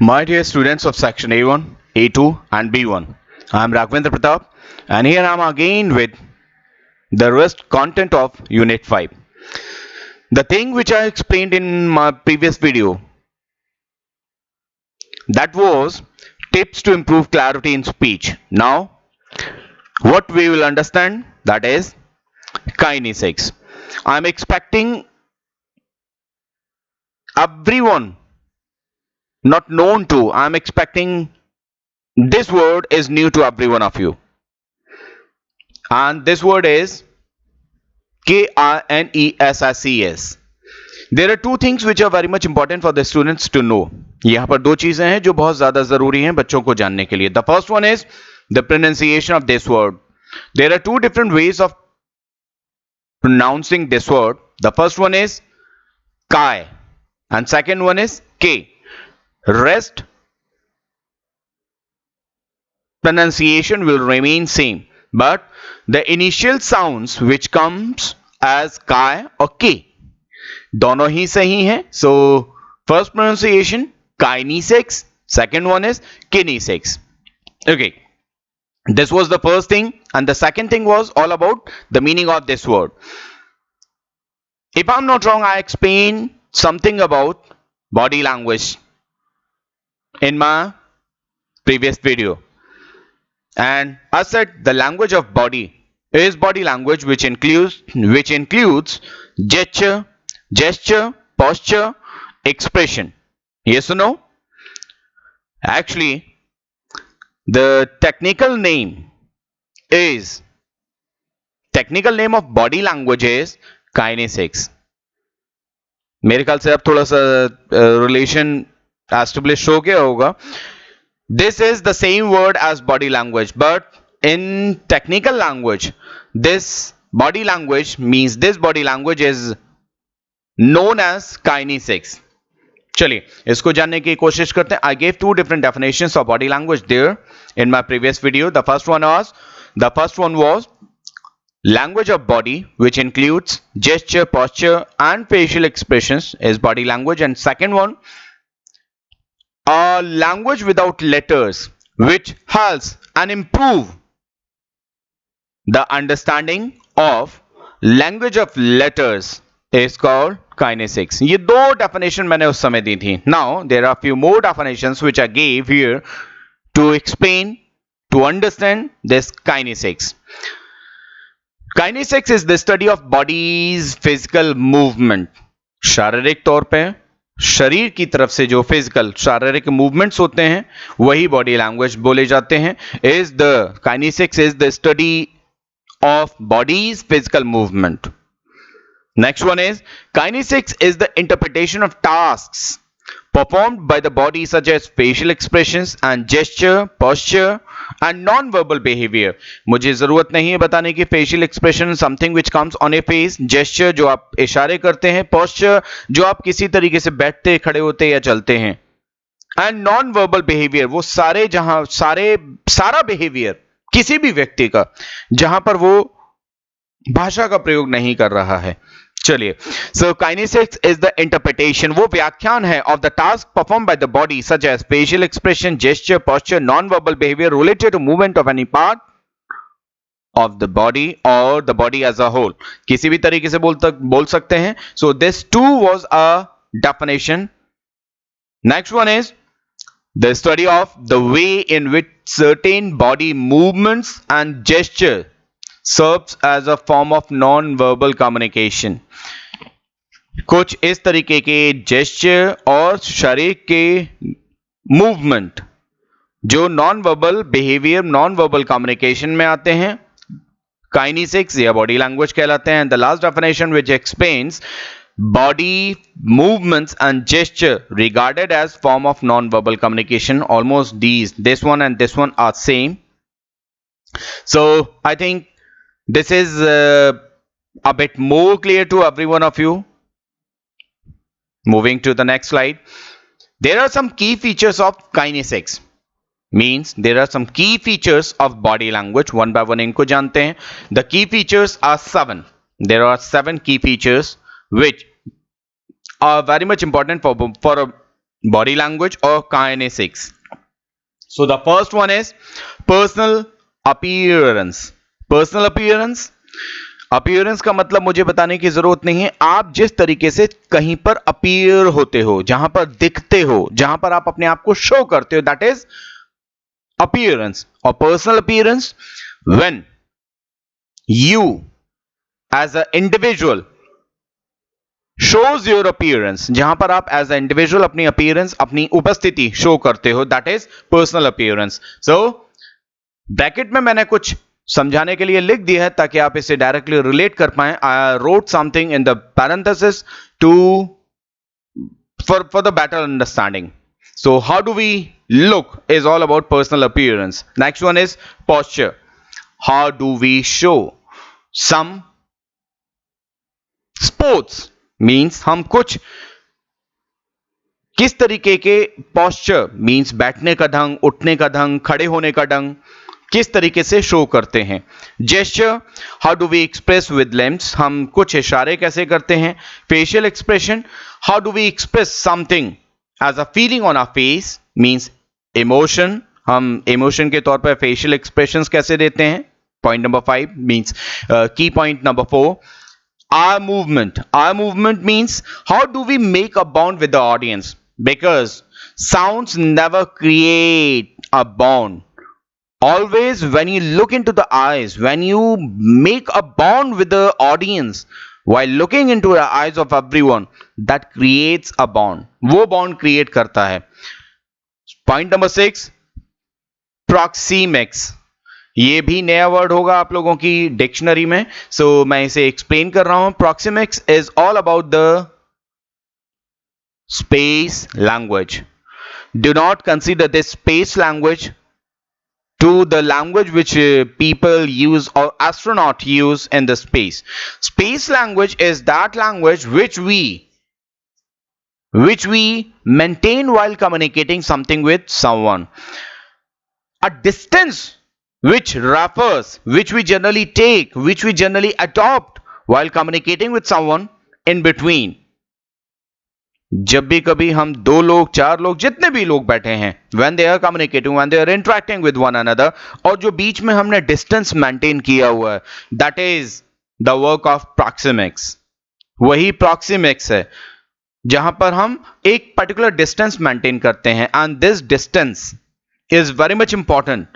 My dear students of section A1, A2 and B1, I am Raghavendra Pratap and here I am again with the rest content of Unit 5. The thing which I explained in my previous video, that was tips to improve clarity in speech. Now what we will understand, that is kinesics. I am expecting everyone not known to, I am expecting this word is new to every one of you, and this word is KINESICS. There are two things which are very much important for the students to know. यहाँ पर दो चीजें हैं जो बहुत ज्यादा जरूरी हैं बच्चों को जानने के लिए. The first one is the pronunciation of this word. There are two different ways of pronouncing this word. The first one is Kai and second one is K. Rest pronunciation will remain same, but the initial sounds which comes as Kai or K, दोनों ही सही हैं. So first pronunciation kinesics, second one is kinesics. Okay, this was the first thing, and the second thing was all about the meaning of this word. If I'm not wrong, I explained something about body language in my previous video, and I said the language of body is body language which includes gesture, posture, expression. Yes or no? Actually, the technical name of body language is kinesics. मेरे ख्याल से अब थोड़ा सा relation establish हो गया होगा. This is the same word as body language, but in technical language, this body language is known as kinesics. चलिए इसको जानने की कोशिश करते हैं. I gave two different definitions of body language there in my previous video. The first one was language of body, which includes gesture, posture, and facial expressions is body language, and second one, a language without letters, which helps and improve the understanding of language of letters is called kinesics. ये दो definition मैंने उस समय दी थी. Now there are few more definitions which I gave here to explain, to understand this kinesics. Kinesics is the study of body's physical movement. शारीरिक तौर पे शरीर की तरफ से जो फिजिकल शारीरिक मूवमेंट्स होते हैं वही बॉडी लैंग्वेज बोले जाते हैं. Kinesics is the study of body's physical movement. Next one is kinesics is the interpretation of tasks performed by the body such as facial expressions and gesture, posture and non-verbal behavior. मुझे जरूरत नहीं है बताने की facial expression something which comes on a face, gesture जो आप इशारे करते हैं, posture जो आप किसी तरीके से बैठते, खड़े होते या चलते हैं, and non-verbal behavior वो सारा behavior किसी भी व्यक्ति का जहां पर वो भाषा का प्रयोग नहीं कर रहा है. चलिए, so kinesics is the interpretation, वो व्याख्यान है of the task performed by the body such as facial expression, gesture, posture, non-verbal behavior related to movement of any part of the body or the body as a whole. किसी भी तरीके से बोल सकते हैं. So this too was a definition. Next one is the study of the way in which certain body movements and gesture serves as a form of non-verbal communication. कुछ इस तरीके के जेस्चर और शरीर के मूवमेंट जो non verbal behaviour, non verbal communication में आते हैं, काइनेसिक्स या बॉडी लैंग्वेज कहलाते हैं. The last definition which explains body movements and gesture regarded as form of non-verbal communication. Almost this one and this one are same. So I think this is a bit more clear to every one of you. Moving to the next slide. There are some key features of kinesics. Means there are some key features of body language. One by one इनको जानते हैं. The key features are 7. There are 7 key features which are very much important for body language or kinesics. So the first one is personal appearance. Personal appearance, appearance का मतलब मुझे बताने की जरूरत नहीं है, आप जिस तरीके से कहीं पर अपीयर होते हो, जहां पर दिखते हो, जहां पर आप अपने आप को शो करते हो, दैट इज अपीयरेंस. और personal appearance, when you as a individual shows your appearance, जहां पर आप एज अ इंडिविजुअल अपनी अपीयरेंस, अपनी उपस्थिति शो करते हो, that is personal appearance. So bracket में मैंने कुछ समझाने के लिए लिख दिया है ताकि आप इसे डायरेक्टली रिलेट कर पाए. I wrote something in the parenthesis to for the better understanding. So how do we look is all about personal appearance. Next one is posture. How do we show some sports means हम कुछ किस तरीके के posture means बैठने का ढंग, उठने का ढंग, खड़े होने का ढंग किस तरीके से शो करते हैं. Gesture, how do we express with limbs, हम कुछ इशारे कैसे करते हैं. Facial expression, how do we express something as a feeling on our face means emotion, हम इमोशन के तौर पर फेशियल एक्सप्रेशंस कैसे देते हैं. पॉइंट नंबर 5 मींस की point number 4, our movement means how do we make a bond with the audience, because sounds never create a bond. Always when you look into the eyes, when you make a bond with the audience while looking into the eyes of everyone, that creates a bond. वो bond create करता है. Point number 6, proxemics. ये भी नया word होगा आप लोगों की डिक्शनरी में, सो मैं इसे एक्सप्लेन कर रहा हूं. proxemics is all about the space language. Do not consider this space language to the language which people use or astronaut use in the space. Space language is that language which we maintain while communicating something with someone. A distance which refers, which we generally take, which we generally adopt while communicating with someone in between. जब भी कभी हम 2 लोग 4 लोग जितने भी लोग बैठे हैं, when they are communicating, when they are interacting with one another, और जो बीच में हमने डिस्टेंस मेंटेन किया हुआ है, that is the work of proxemics. वही proxemics है जहां पर हम एक पर्टिकुलर डिस्टेंस मेंटेन करते हैं, and this distance is very much important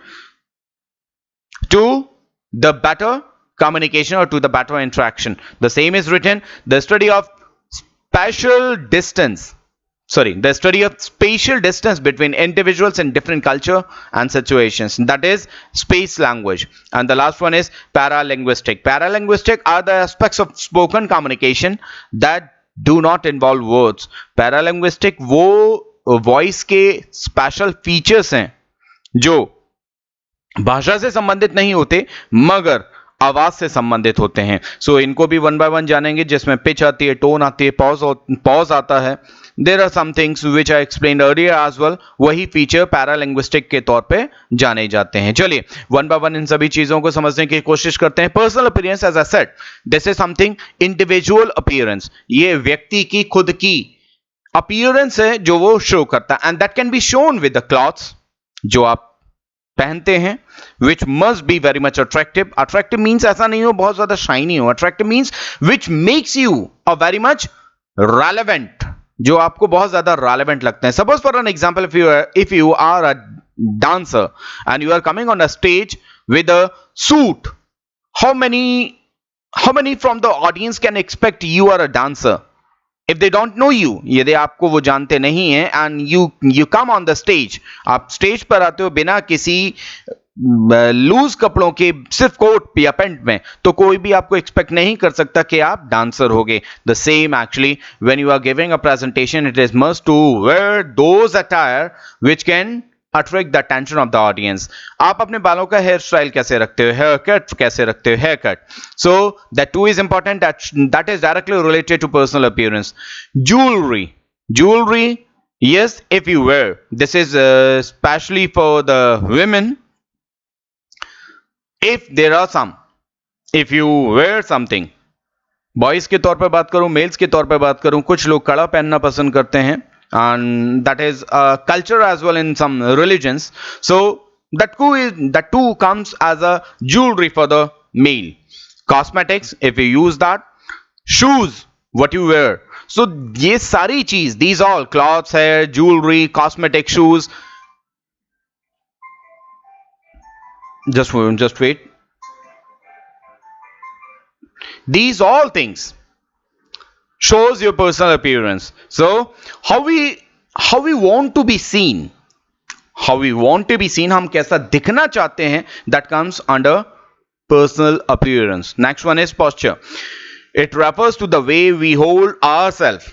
to the better communication or to the better interaction. The same is written, the study of spatial distance between individuals in different culture and situations, that is space language. And the last one is paralinguistic. Paralinguistic are the aspects of spoken communication that do not involve words. Paralinguistic वो voice के special features हैं जो भाषा से संबंधित नहीं होते मगर आवाज से संबंधित होते हैं. सो इनको भी वन बाय वन जानेंगे, जिसमें पिच आती है, टोन आती है, पॉज आता है. There are some things which I explained earlier as well. वही फीचर पैरालिंग्विस्टिक के तौर पे जाने जाते हैं. चलिए वन बाय वन इन सभी चीजों को समझने की कोशिश करते हैं. Personal appearance, as I said, this is something individual appearance. ये व्यक्ति की खुद की अपीयरेंस है जो वो शो करता है, and that can be shown with the clothes जो आप पहनते हैं, which must be very much attractive. Attractive means ऐसा नहीं हो बहुत ज्यादा शाइनी हो. Attractive means which makes you a very much relevant, जो आपको बहुत ज्यादा relevant लगते हैं. Suppose for an example, if you are a dancer and you are coming on a stage with a suit, how many from the audience can expect you are a dancer? If they don't know you, यदि आपको वो जानते नहीं हैं, and you come on the stage, आप stage पर आते हो बिना किसी लूज कपड़ों के, सिर्फ कोट या पैंट में, तो कोई भी आपको एक्सपेक्ट नहीं कर सकता कि आप डांसर होगे. The same actually when you are giving a presentation, it is must to wear those attire which can attract the attention of the audience. आप अपने बालों का हेयर स्टाइल कैसे रखते हो, हेयर कट कैसे रखते हो, hair cut. So that too is important, that is directly related to personal appearance. Jewelry, yes, if you wear, this is especially for the women. If you wear something, boys के तौर पर बात करूं, mails के तौर पर बात करूं, कुछ लोग कड़ा पहनना पसंद करते हैं, and that is culture as well in some religions. So that too comes as a jewelry for the male. Cosmetics, if you use that. Shoes, what you wear. So ये सारी चीज, these all clothes, hair, jewelry, cosmetic, shoes. Just wait. These all things shows your personal appearance. So how we want to be seen, हम कैसा दिखना चाहते हैं, that comes under personal appearance. Next one is posture. It refers to the way we hold ourselves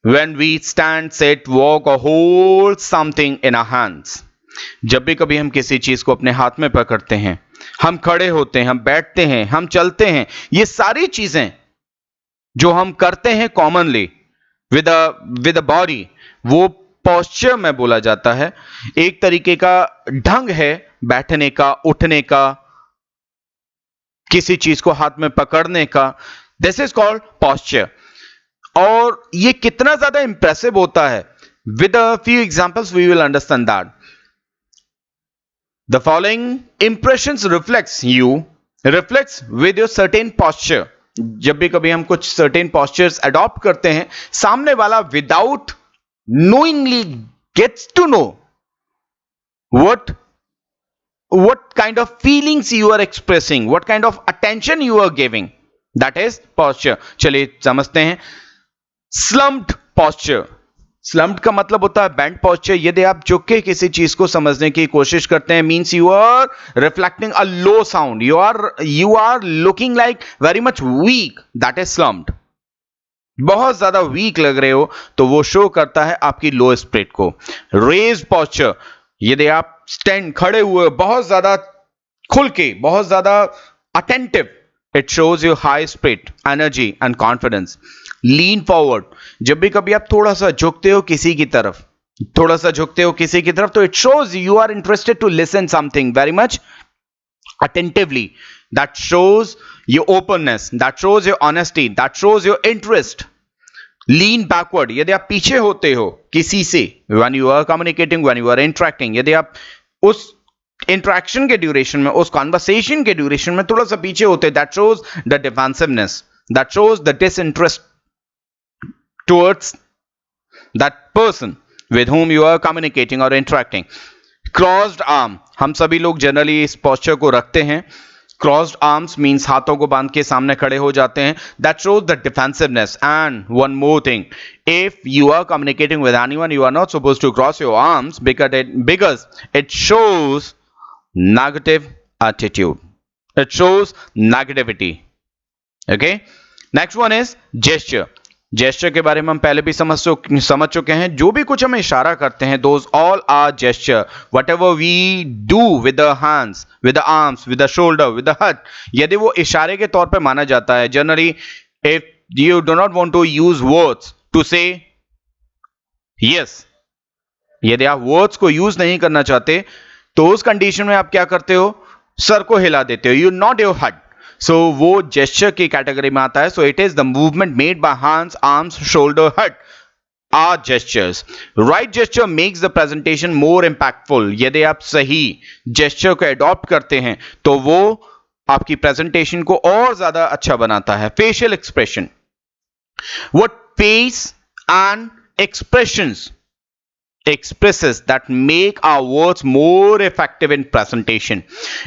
when we stand, sit, walk or hold something in our hands. जब भी कभी हम किसी चीज को अपने हाथ में पकड़ते हैं, हम खड़े होते हैं, हम बैठते हैं, हम चलते हैं, ये सारी चीजें जो हम करते हैं कॉमनली विद अ बॉडी, वो पोस्चर में बोला जाता है. एक तरीके का ढंग है बैठने का, उठने का, किसी चीज को हाथ में पकड़ने का. This is called posture. और ये कितना ज्यादा इंप्रेसिव होता है, with a few examples we will understand that. The following impressions reflects with your certain posture. जब भी कभी हम कुछ सर्टेन पोस्चर्स अडॉप्ट करते हैं, सामने वाला without knowingly gets to know what kind of feelings you are expressing, what kind of attention you are giving. That is posture. चलिए समझते हैं. slumped posture. slumped का मतलब होता है bent posture. यदि आप झुक के किसी चीज को समझने की कोशिश करते हैं, means you are reflecting a low sound, you are looking like very much weak. That is slumped. बहुत ज्यादा वीक लग रहे हो तो वो शो करता है आपकी लो स्पिरिट को. रेज पोस्चर, यदि आप स्टैंड खड़े हुए बहुत ज्यादा खुल के, बहुत ज्यादा attentive, it shows your high spirit, energy and confidence. Lean forward, जब भी कभी आप थोड़ा सा झुकते हो किसी की तरफ, तो it shows you are interested to listen something very much attentively. That shows your openness, that shows your honesty, that shows your interest. Lean backward, यदि आप पीछे होते हो किसी से, when you are communicating, when you are interacting, यदि आप उस इंटरेक्शन के ड्यूरेशन में, उस कॉन्वर्सेशन के ड्यूरेशन में थोड़ा सा पीछे होते, that shows the defensiveness, that shows the disinterest towards that person with whom you are communicating or interacting. Crossed arm, हम सभी लोग जनरली इस पोस्चर को रखते हैं. Crossed arms means हाथों को बांध के सामने खड़े हो जाते हैं. That shows the defensiveness. And one more thing, if you are communicating with anyone, you are not supposed to cross your arms because it shows negative attitude. It shows negativity. Okay. Next one is gesture. Gesture के बारे में हम पहले भी समझ चुके हैं. जो भी कुछ हम इशारा करते हैं, those all are gesture. Whatever we do with the hands, with the arms, with the shoulder, with the head, यदि वो इशारे के तौर पे माना जाता है. Generally if you do not want to use words to say yes, यदि आप वर्ड्स को यूज नहीं करना चाहते तो उस कंडीशन में आप क्या करते हो, सर को हिला देते हो. You not your head. So वो gesture की कैटेगरी में आता है. So it is the movement made by hands, arms, shoulder, head are gestures. Right gesture makes the presentation more impactful. यदि आप सही gesture को adopt करते हैं तो वो आपकी presentation को और ज्यादा अच्छा बनाता है. Facial expression. What face and expressions expresses that make our words more effective in presentation.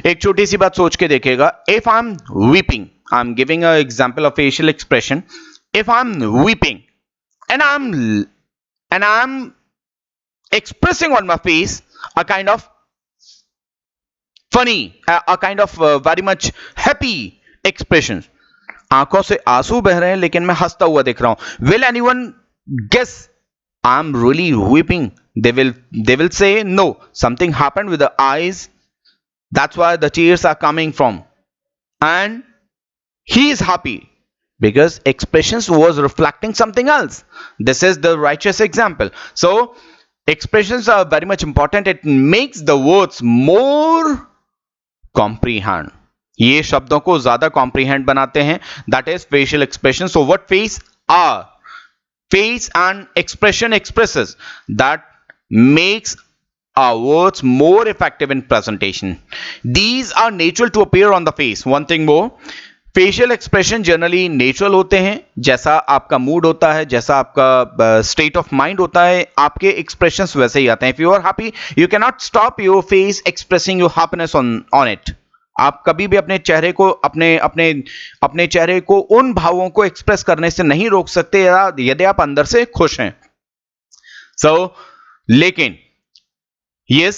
एक छोटी सी बात सोच के देखिएगा. If I'm weeping, I'm giving an example of facial expression. If I'm weeping and I'm expressing on my face a kind of funny, a kind of very much happy expression. आंखों से आंसू बह रहे हैं लेकिन मैं हंसता हुआ दिख रहा हूं. Will anyone guess I'm really weeping? They will say no, something happened with the eyes, that's why the tears are coming from. And he is happy because expressions was reflecting something else. This is the righteous example. So expressions are very much important. It makes the words more comprehend. ये शब्दों को ज्यादा comprehend बनाते हैं. That is facial expression. So what face are face and expression expresses that makes our words more effective in presentation. These are natural to appear on the face. One thing more, facial expression generally natural होते हैं, जैसा आपका mood होता है, जैसा आपका state of mind होता है, आपके एक्सप्रेशंस वैसे ही आते हैं. If you are happy, you can not stop your face expressing your happiness on it. आप कभी भी अपने चेहरे को अपने चेहरे को उन भावों को एक्सप्रेस करने से नहीं रोक सकते यदि आप अंदर से खुश हैं. लेकिन yes,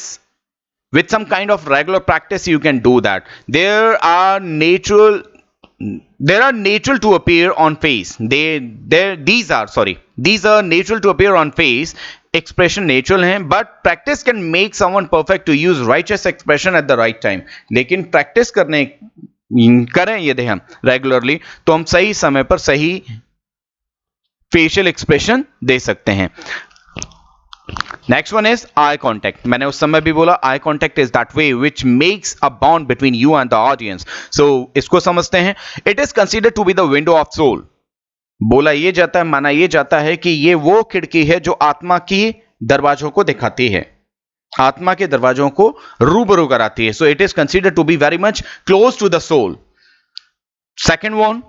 with some kind of regular practice you can do that. There are natural to appear on face. These are natural to appear on face. Expression natural हैं, but practice can make someone perfect to use righteous expression at the right time. लेकिन practice करें यदि हम regularly, तो हम सही समय पर सही फेशियल एक्सप्रेशन दे सकते हैं. Next one is eye contact. मैंने उस समय भी बोला eye contact is that way which makes a bond between you and the audience. So इसको समझते हैं. It is considered to be the window of soul. बोला ये जाता है, माना ये जाता है कि ये वो खिड़की है जो आत्मा की दरवाजों को दिखाती है, आत्मा के दरवाजों को रूबरू कराती है. So it is considered to be very much close to the soul. Second one,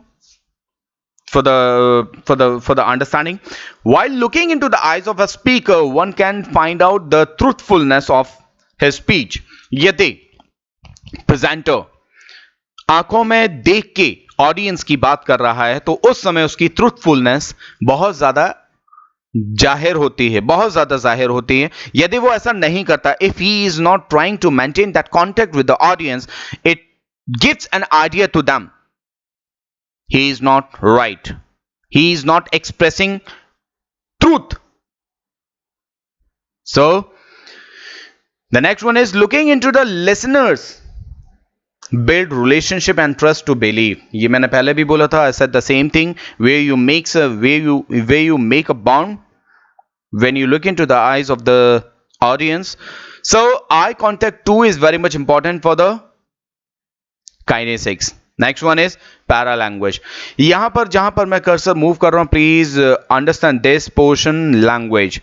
for the understanding, while looking into the eyes of a speaker one can find out the truthfulness of his speech. यदि presenter आंखों में देख के audience की बात कर रहा है तो उस समय उसकी ट्रूथफुलनेस बहुत ज्यादा जाहिर होती है, बहुत ज्यादा जाहिर होती है. यदि वो ऐसा नहीं करता, if he is not trying to maintain that contact with the audience, it gives an idea to them he is not right, he is not expressing truth. So the next one is looking into the listeners build relationship and trust to believe. ये मैंने पहले भी बोला था. I said the same thing, where you make a bond when you look into the eyes of the audience. So eye contact too is very much important for the kinesics. Next one is para language. यहां पर जहां पर मैं cursor move कर रहा हूं, please understand this portion language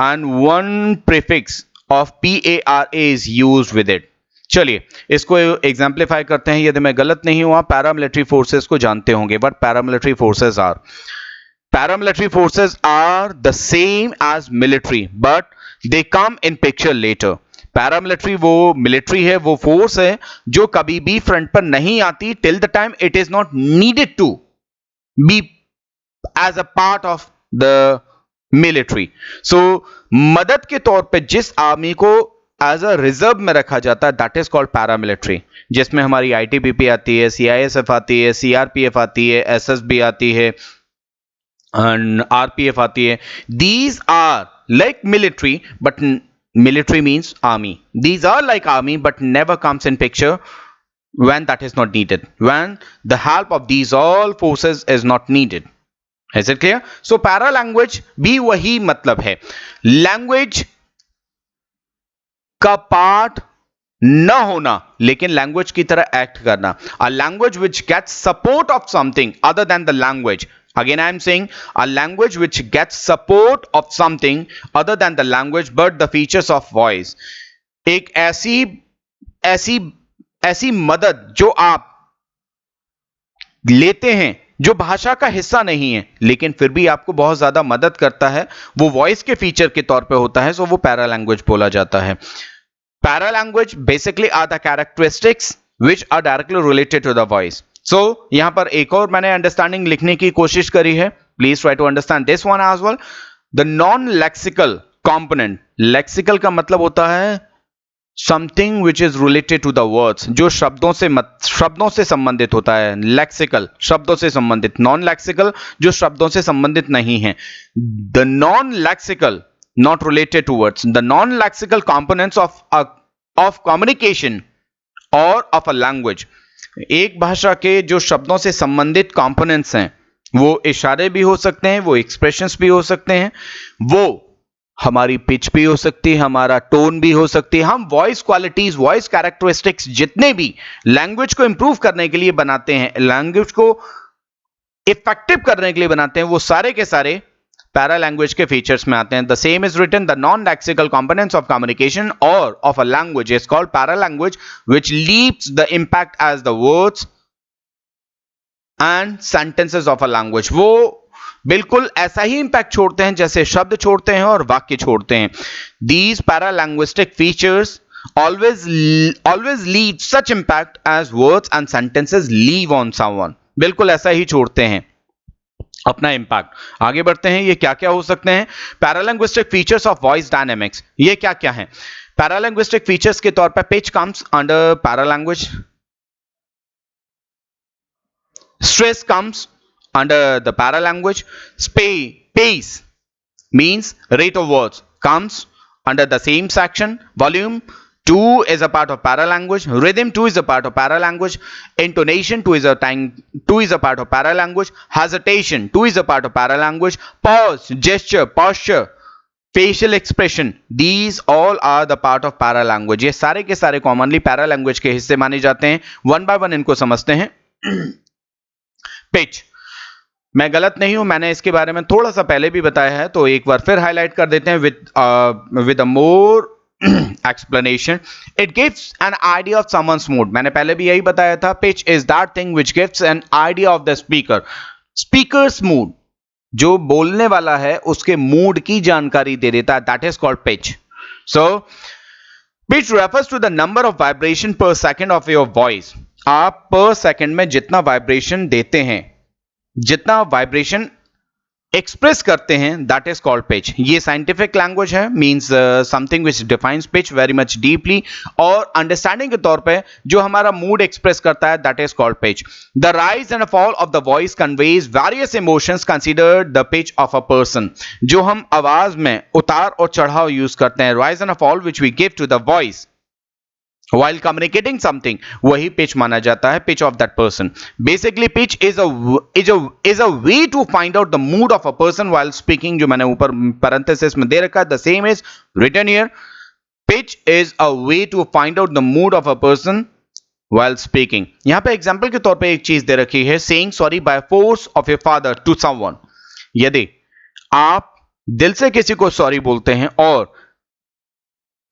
and one prefix of PARA is used with it. चलिए इसको एग्जाम्पलीफाई करते हैं. यदि मैं गलत नहीं हुआ, पैरामिलिट्री फोर्सेस को जानते होंगे. But paramilitary forces are the same as military, but they come in picture later. Paramilitary वो मिलिट्री है, वो फोर्स है जो कभी भी फ्रंट पर नहीं आती till the time it is not needed to be as a part of the military. So मदद के तौर पे जिस आर्मी को एज अ रिजर्व में रखा जाता है, दैट इज कॉल्ड पैरामिलिट्री, जिसमें हमारी ITBP आती है, CISF आती है, CRPF आती है, SSB आती है, RPF आती है. These are like military, but military means army. These are like army but never comes in picture when that is not needed, when the help of these all forces is not needed. Is it clear? So para language भी वही मतलब है. Language का part न होना लेकिन language की तरह एक्ट करना. A language which gets support of something other than the language. Again I am saying a language which gets support of something other than the language but the features of voice. एक ऐसी मदद जो आप लेते हैं जो भाषा का हिस्सा नहीं है लेकिन फिर भी आपको बहुत ज्यादा मदद करता है, वो वॉइस के फीचर के तौर पे होता है, सो वो पैरा लैंग्वेज बोला जाता है. Para language basically are the characteristics which are directly related to the voice. So यहां पर एक और मैंने अंडरस्टैंडिंग लिखने की कोशिश करी है. Please try to understand this one as well. The non lexical component. Lexical का मतलब होता है something which is related to the words, जो शब्दों से संबंधित होता है. लेक्सिकल शब्दों से संबंधित, नॉन लेक्सिकल जो शब्दों से संबंधित नहीं है. The non lexical not related to words, the non-lexical components of communication or of a language. एक भाषा के जो शब्दों से संबंधित कंपोनेंट्स हैं, वो इशारे भी हो सकते हैं, वो एक्सप्रेशंस भी हो सकते हैं, वो हमारी पिच भी हो सकती है, हमारा टोन भी हो सकती है. हम वॉइस क्वालिटीज, वॉइस कैरेक्टरिस्टिक्स जितने भी लैंग्वेज को इंप्रूव करने के लिए बनाते हैं, लैंग्वेज को इफेक्टिव करने के लिए बनाते हैं, वो सारे के सारे पैरा लैंग्वेज के फीचर्स में आते हैं. The same is written the non lexical components of communication और of a language is called paralanguage which leaves the impact as the words and sentences of a language. वो बिल्कुल ऐसा ही impact छोड़ते हैं जैसे शब्द छोड़ते हैं और वाक्य छोड़ते हैं. These paralinguistic features always leave such impact as words and sentences leave on someone. बिल्कुल ऐसा ही छोड़ते हैं अपना इंपैक्ट. आगे बढ़ते हैं. ये क्या क्या हो सकते हैं? Paralinguistic features of voice dynamics. ये क्या क्या है? पैरालिंग्विस्टिक फीचर्स के तौर पर pitch comes under paralanguage, stress comes under the paralanguage, pace means rate of words comes under the same section, volume 2 is a part of paralanguage, rhythm 2 is a part of paralanguage, intonation 2 is a part of paralanguage, hesitation 2 is a part of paralanguage, pause, gesture, posture, facial expression, these all are the part of paralanguage. ये सारे के सारे commonly paralanguage के हिस्से माने जाते हैं. One by one इनको समझते हैं. पिच, मैं गलत नहीं हूं, मैंने इसके बारे में थोड़ा सा पहले भी बताया है, तो एक बार फिर हाईलाइट कर देते हैं with a more explanation. It gives an idea of someone's mood. मैंने पहले भी यही बताया था. Pitch is that thing which gives an idea of the speaker. Speakers mood, जो बोलने वाला है उसके मूड की जानकारी दे देता है. That is called pitch. So pitch refers to the number of vibration per second of your voice. आप पर सेकंड में जितना वाइब्रेशन देते हैं, जितना वाइब्रेशन एक्सप्रेस करते हैं, दैट इज कॉल्ड पिच. ये साइंटिफिक लैंग्वेज है, means something which defines pitch very much deeply. और अंडरस्टैंडिंग के तौर पे जो हमारा मूड एक्सप्रेस करता है, that is called pitch. The rise and fall of the voice conveys various emotions consider the pitch of a person. जो हम आवाज में उतार और चढ़ाव यूज करते हैं, rise and fall which we give to the voice while communicating something, वही pitch माना जाता है, pitch of that person. Basically pitch is a way to find out the mood of a person while speaking. जो मैंने ऊपर parenthesis में दे रखा है, the same is written here. Pitch is a way to find out the mood of a person while speaking. यहाँ पे example के तौर पे एक चीज दे रखी है, saying sorry by force of your father to someone. यदि आप दिल से किसी को सॉरी बोलते हैं और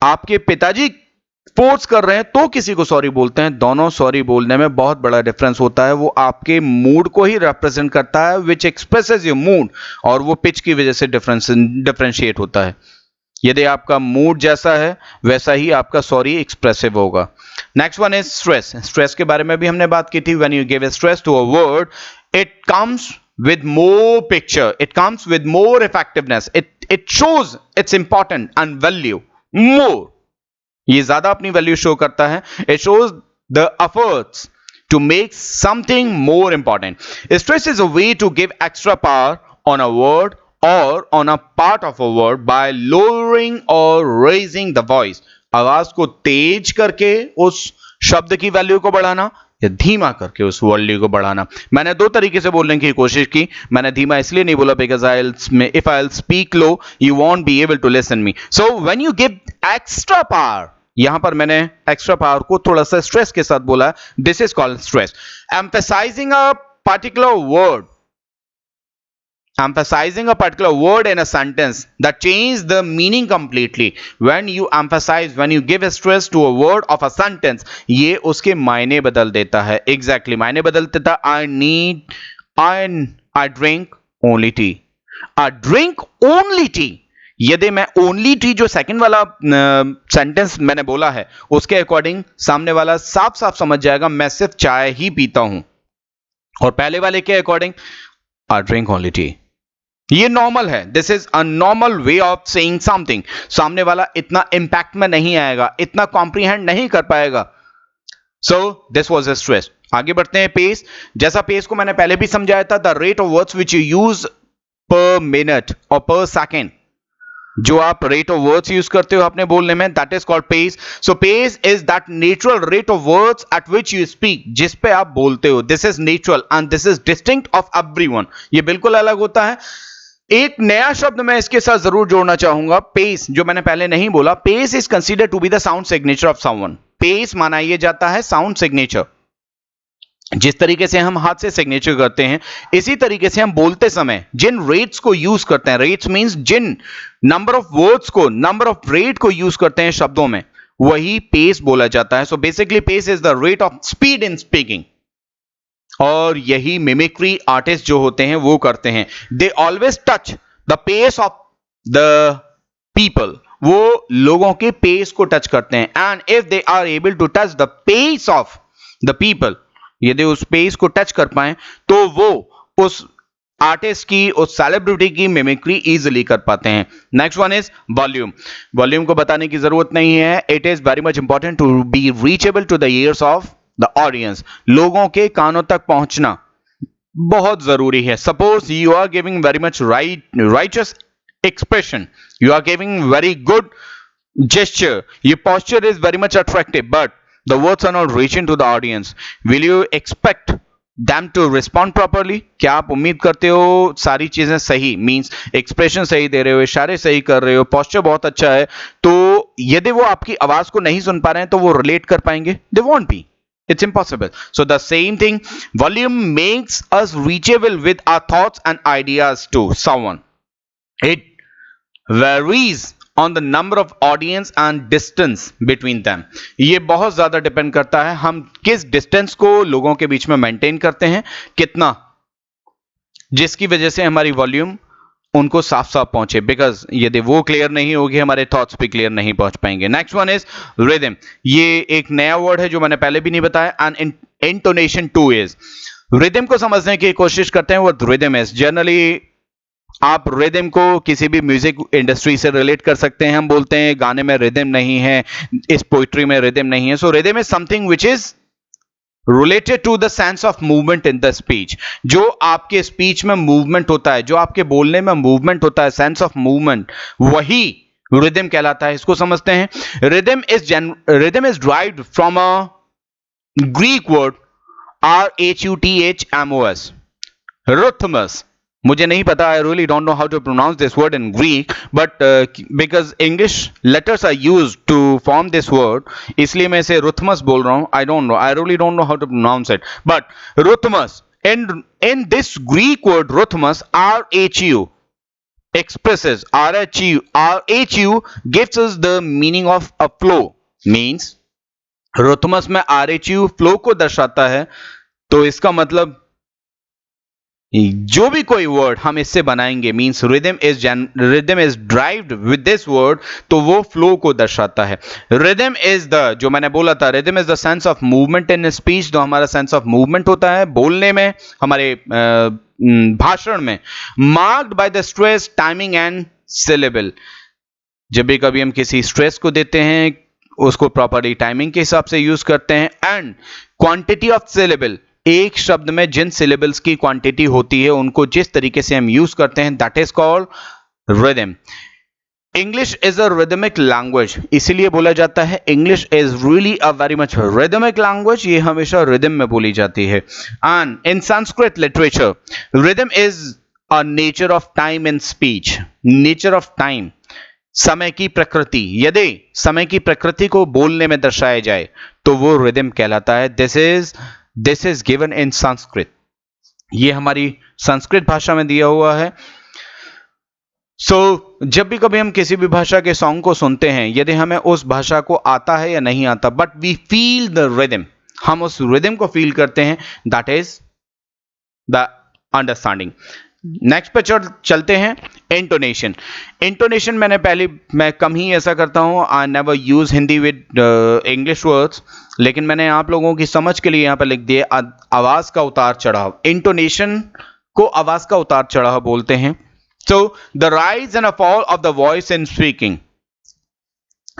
आपके पिताजी फोर्स कर रहे हैं तो किसी को सॉरी बोलते हैं, दोनों सॉरी बोलने में बहुत बड़ा डिफरेंस होता है. वो आपके मूड को ही रिप्रेजेंट करता है, विच एक्सप्रेसेस योर मूड, और वो पिच की वजह से डिफरेंशिएट होता है. यदि आपका मूड जैसा है वैसा ही आपका सॉरी एक्सप्रेसिव होगा. Next one is stress. Stress के बारे में भी हमने बात की थी. When you give a stress to a word, it comes with more picture, it comes with more effectiveness, it shows its important and value more. ये ज्यादा अपनी वैल्यू शो करता है. It shows the efforts to make something more important. Stress is a way to give extra power on a word और on a part of a word by lowering और raising the voice. आवाज को तेज करके उस शब्द की value को बढ़ाना या धीमा करके उस वैल्यू को बढ़ाना. मैंने दो तरीके से बोलने की कोशिश की. मैंने धीमा इसलिए नहीं बोला because if I speak low you won't be able to listen me. So when you give extra power, यहां पर मैंने एक्स्ट्रा पावर को थोड़ा सा स्ट्रेस के साथ बोला. This is called stress. Emphasising a particular word, emphasizing a particular word in a sentence that changes the meaning completely. When you emphasize, when you give a stress to a word of a sentence, ये उसके मायने बदल देता है. Exactly, मायने बदल देता है. I drink only tea. I drink only tea. यदि मैं ओनली टी जो सेकंड वाला सेंटेंस मैंने बोला है उसके अकॉर्डिंग सामने वाला साफ साफ समझ जाएगा मैं सिर्फ चाय ही पीता हूं. और पहले वाले के according I drink only T. ये नॉर्मल है. This is a normal way of saying something. सामने वाला इतना इंपैक्ट में नहीं आएगा, इतना कॉम्प्रीहेंड नहीं कर पाएगा. So this was a stress. आगे बढ़ते हैं. पेस. जैसा पेस को मैंने पहले भी समझाया था, the rate of words which you use पर मिनट और पर सेकेंड, जो आप रेट ऑफ वर्ड्स यूज करते हो अपने बोलने में, that is called pace. So pace is that natural rate of words at which you speak, जिस पे आप बोलते हो. This is natural and this is distinct of everyone. ये बिल्कुल अलग होता है. एक नया शब्द मैं इसके साथ जरूर जोड़ना चाहूंगा, पेस, जो मैंने पहले नहीं बोला. Pace is considered to be the sound signature of someone. Pace माना यह जाता है साउंड सिग्नेचर. जिस तरीके से हम हाथ से सिग्नेचर करते हैं, इसी तरीके से हम बोलते समय जिन रेट्स को यूज करते हैं, रेट्स मींस जिन नंबर ऑफ वर्ड्स को, नंबर ऑफ रेट को यूज करते हैं शब्दों में, वही पेस बोला जाता है. So basically pace is the rate of speed in speaking. और यही मिमिक्री आर्टिस्ट जो होते हैं वो करते हैं. They always touch the pace of the people. वो लोगों के पेस को टच करते हैं. And if they are able to touch the pace of the people, यदि उस पेस को टच कर पाए तो वो उस आर्टिस्ट की, उस सेलिब्रिटी की मिमिक्री इजीली कर पाते हैं. Next one is volume. Volume को बताने की जरूरत नहीं है. It is very much important to be reachable to the ears of the audience. लोगों के कानों तक पहुंचना बहुत जरूरी है. Suppose you are giving very much riches expression, you are giving very good gesture, your posture is very much attractive, but the words are not reaching to the audience. Will you expect them to respond properly? क्या आप उम्मीद करते हो सारी चीजें सही, means expression सही दे रहे हो, इशारे सही कर रहे हो, पोस्चर बहुत अच्छा है, तो यदि वो आपकी आवाज को नहीं सुन पा रहे हैं तो वो रिलेट कर पाएंगे? They won't be. It's impossible. So the same thing, volume makes us reachable with our thoughts and ideas to someone. It varies on the number of audience and distance between them. ये बहुत ज्यादा depend करता है हम किस distance को लोगों के बीच में मेंटेन करते हैं, कितना, जिसकी वजह से हमारी वॉल्यूम उनको साफ साफ पहुंचे. बिकॉज यदि वो क्लियर नहीं होगी, हमारे थॉट्स भी क्लियर नहीं पहुंच पाएंगे. Next one is rhythm. ये एक नया वर्ड है जो मैंने पहले भी नहीं बताया. And intonation two is. Rhythm को समझने की कोशिश करते हैं. वो रिदम इज जनरली, आप रिदम को किसी भी म्यूजिक इंडस्ट्री से रिलेट कर सकते हैं. हम बोलते हैं गाने में रिदम नहीं है, इस पोइट्री में रिदम नहीं है. So rhythm is something which is related to the sense of movement in the speech. जो आपके स्पीच में मूवमेंट होता है, जो आपके बोलने में मूवमेंट होता है, सेंस ऑफ मूवमेंट, वही रिदम कहलाता है. इसको समझते हैं. Rhythm is derived from a Greek word RHUTHMOS, rhythmus. मुझे नहीं पता, I really don't know how to pronounce this word in Greek, but because English letters are used to form this word, इसलिए मैं इसे rhythmus बोल रहा हूँ. I don't know, I really don't know how to pronounce it, but rhythmus, in this Greek word rhythmus, RHU expresses, RHU gives us the meaning of a flow. Means rhythmus में RHU flow को दर्शाता है. तो इसका मतलब जो भी कोई वर्ड हम इससे बनाएंगे, means rhythm is derived with this word, तो वो फ्लो को दर्शाता है. रिदम इज द, जो मैंने बोला था, rhythm is the sense of movement in speech. जो हमारा सेंस ऑफ मूवमेंट होता है बोलने में, हमारे भाषण में, marked by the stress, timing and syllable. जब भी कभी हम किसी स्ट्रेस को देते हैं, उसको प्रॉपरली टाइमिंग के हिसाब से यूज करते हैं. एंड क्वांटिटी ऑफ सिलेबल, एक शब्द में जिन सिलेबल्स की क्वांटिटी होती है उनको जिस तरीके से हम यूज करते हैं, that is called rhythm. English is a rhythmic language. इसीलिए बोला जाता है English is really a very much rhythmic language. ये हमेशा रिदम में बोली जाती है. And in Sanskrit literature, rhythm is a nature of time in speech. Nature of time, समय की प्रकृति. यदि समय की प्रकृति को बोलने में दर्शाया जाए तो वो रिदम कहलाता है. This is given in Sanskrit. ये हमारी संस्कृत भाषा में दिया हुआ है. जब भी कभी हम किसी भी भाषा के सॉन्ग को सुनते हैं, यदि हमें उस भाषा को आता है या नहीं आता, but we feel the rhythm, हम उस रिदम को फील करते हैं, that is the understanding. Next पे चलते हैं. इंटोनेशन. इंटोनेशन मैं कम ही ऐसा करता हूं. I never use Hindi with English words, लेकिन मैंने आप लोगों की समझ के लिए यहां पर लिख दिया आवाज का उतार चढ़ाव. इंटोनेशन को आवाज का उतार चढ़ाव बोलते हैं. सो the rise and fall of the voice in speaking.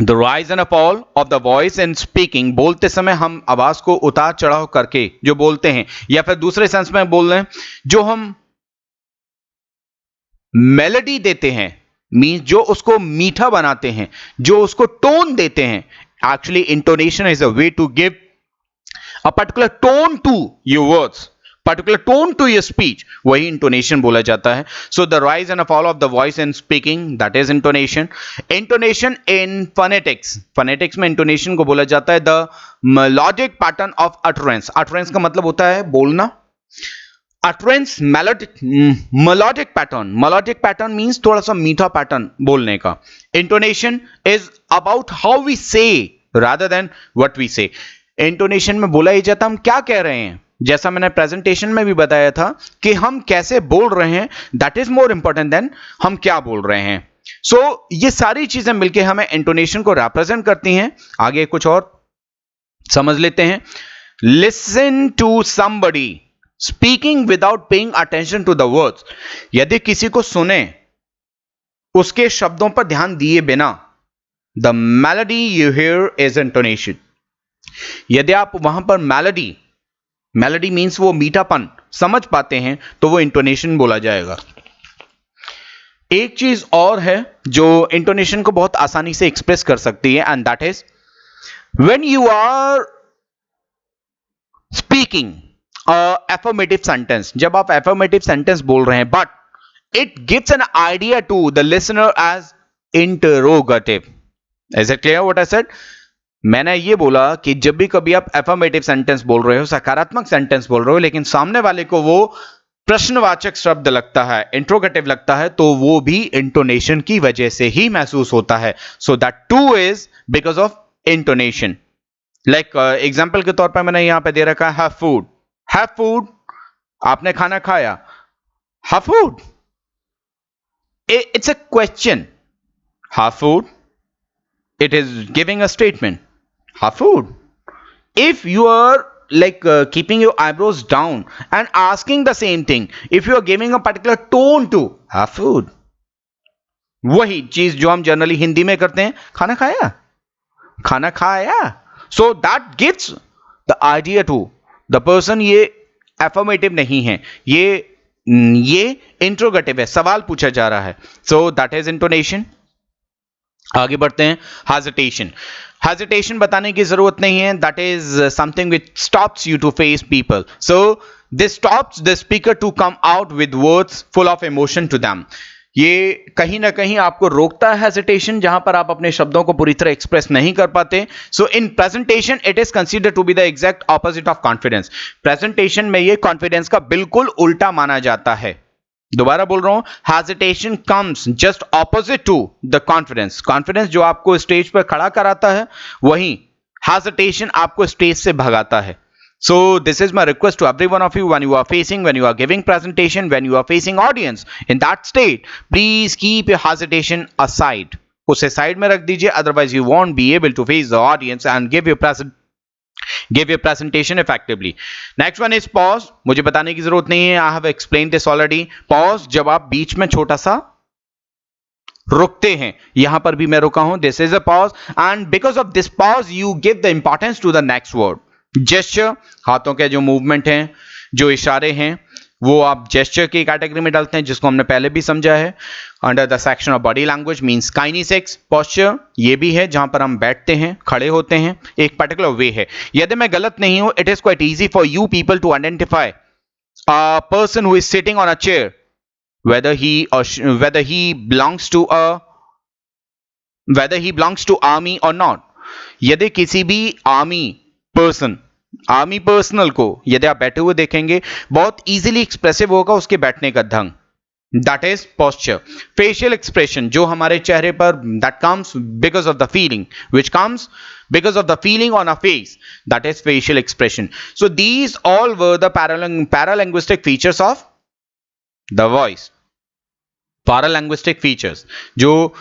The rise and fall of the voice in speaking. बोलते समय हम आवाज को उतार चढ़ाव करके जो बोलते हैं, या फिर दूसरे सेंस में बोल रहे हैं, जो हम मेलोडी देते हैं, मींस जो उसको मीठा बनाते हैं, जो उसको टोन देते हैं. Actually intonation is a way to give a particular tone to your words. Particular tone to your speech, वही इंटोनेशन बोला जाता है. So the rise and fall of the voice in speaking, that is intonation. Intonation in phonetics, phonetics में intonation को बोला जाता है the melodic pattern of utterance. Utterance का मतलब होता है बोलना. Utterance melodic pattern, melodic pattern means थोड़ा सा मीठा पैटर्न बोलने का. Intonation is about how we say rather than what we say. Intonation में बोला ही जाता हम क्या कह रहे हैं. जैसा मैंने प्रेजेंटेशन में भी बताया था कि हम कैसे बोल रहे हैं, that is more important than हम क्या बोल रहे हैं. सो ये सारी चीजें मिलकर हमें इंटोनेशन को रिप्रेजेंट करती हैं. आगे कुछ और समझ लेते हैं. Listen to somebody speaking without paying attention to the words. यदि किसी को सुने उसके शब्दों पर ध्यान दिए बिना, the melody you here is intonation. यदि आप वहां पर मेलोडी, मेलोडी मीन्स वो मीठापन समझ पाते हैं तो वो इंटोनेशन बोला जाएगा. एक चीज और है जो इंटोनेशन को बहुत आसानी से एक्सप्रेस कर सकती है, and that is when you are speaking affirmative sentence. जब आप एफर्मेटिव सेंटेंस बोल रहे हैं but it gives an idea to the listener as interrogative. Is it clear what I said? मैंने ये बोला कि जब भी कभी आप एफर्मेटिव सेंटेंस बोल रहे हो, सकारात्मक सेंटेंस बोल रहे हो, लेकिन सामने वाले को वो प्रश्नवाचक शब्द लगता है, इंट्रोगेटिव लगता है, तो वो भी इंटोनेशन की वजह से ही महसूस होता है. सो that too is because of intonation. Like example के तौर पर मैंने यहां पे दे रखा है हैव फूड. हैव फूड, आपने खाना खाया. Have food, it's a question. Have food, it is giving a statement. Have food. If you are like keeping your eyebrows down and asking the same thing, if you are giving a particular tone to have food, वही चीज जो हम generally Hindi में करते हैं, खाना खाया, खाना खाया. So that gives the idea to the person. ये affirmative नहीं है, ये interrogative है, सवाल पूछा जा रहा है. So that is intonation. आगे बढ़ते हैं. हेजिटेशन. हेजिटेशन बताने की जरूरत नहीं है. That is something which stops you to face people. So this stops the speaker to come out with words full of emotion to them. ये कहीं ना कहीं आपको रोकता है हेजिटेशन, जहां पर आप अपने शब्दों को पूरी तरह एक्सप्रेस नहीं कर पाते. So in presentation it is considered to be the exact opposite of confidence. Presentation में ये कॉन्फिडेंस का बिल्कुल उल्टा माना जाता है. दोबारा बोल रहा हूं, hesitation comes just opposite to the confidence. Confidence जो आपको स्टेज पर खड़ा कराता है, वहीं हेजिटेशन आपको स्टेज से भगाता है. So this is my request to every one of you, when you are giving presentation, when you are facing audience in that state, please keep your hesitation aside. उसे side में रख दीजिए, otherwise you won't be able to face the audience and give your presentation effectively. Next one is pause. मुझे बताने की जरूरत नहीं है, I have explained this already. Pause, जब आप बीच में छोटा सा रुकते हैं. यहां पर भी मैं रुका हूं, this is a pause, and because of this pause you give the importance to the next word. Gesture, हाथों के जो मूवमेंट हैं, जो इशारे हैं, वो आप जेस्चर की कैटेगरी में डालते हैं, जिसको हमने पहले भी समझा है. Under the section of body language means kinesics. Posture ये भी है जहां पर हम बैठते हैं, खड़े होते हैं, एक पर्टिकुलर वे है. यदि मैं गलत नहीं हूं, it is quite easy for you people to identify a person who is sitting on a chair, whether he belongs to army or not. यदि किसी भी आर्मी पर्सनल को यदि आप बैठे हुए देखेंगे, बहुत इजीली एक्सप्रेसिव होगा उसके बैठने का ढंग. That is posture. Facial expression जो हमारे चेहरे पर, that comes because of the feeling, which comes because of the feeling on a face, that is facial expression. So these all were the paralinguistic features of the voice. Paralinguistic features जो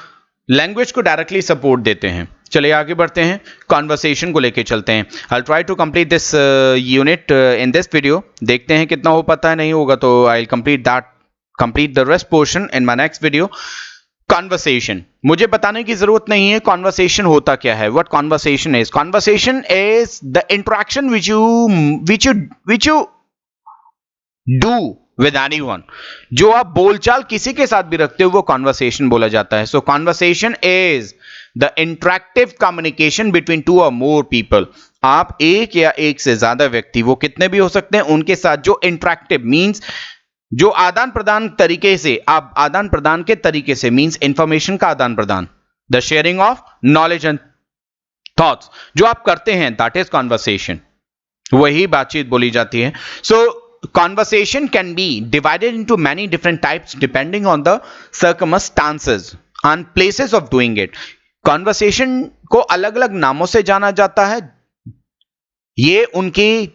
language को directly support देते हैं. चलिए आगे बढ़ते हैं, conversation को लेके चलते हैं. I try to complete this unit in this video. देखते हैं कितना हो पाता है, नहीं होगा तो I complete the rest portion in my next video. Conversation, मुझे बताने की जरूरत नहीं है कॉन्वर्सेशन होता क्या है. What conversation is? Conversation is the interaction which you do with anyone. जो आप बोलचाल किसी के साथ भी रखते हो, वो कॉन्वर्सेशन बोला जाता है. So conversation is the interactive communication between two or more people. आप एक या एक से ज्यादा व्यक्ति, वो कितने भी हो सकते हैं, उनके साथ जो इंटरेक्टिव मींस जो आदान प्रदान तरीके से, आप आदान प्रदान के तरीके से मींस इंफॉर्मेशन का आदान प्रदान, the sharing of knowledge and thoughts जो आप करते हैं, दैट इज कॉन्वर्सेशन, वही बातचीत बोली जाती है. सो conversation can be divided into many different types depending on the circumstances and places of doing it. conversation को अलग अलग नामों से जाना जाता है, ये उनकी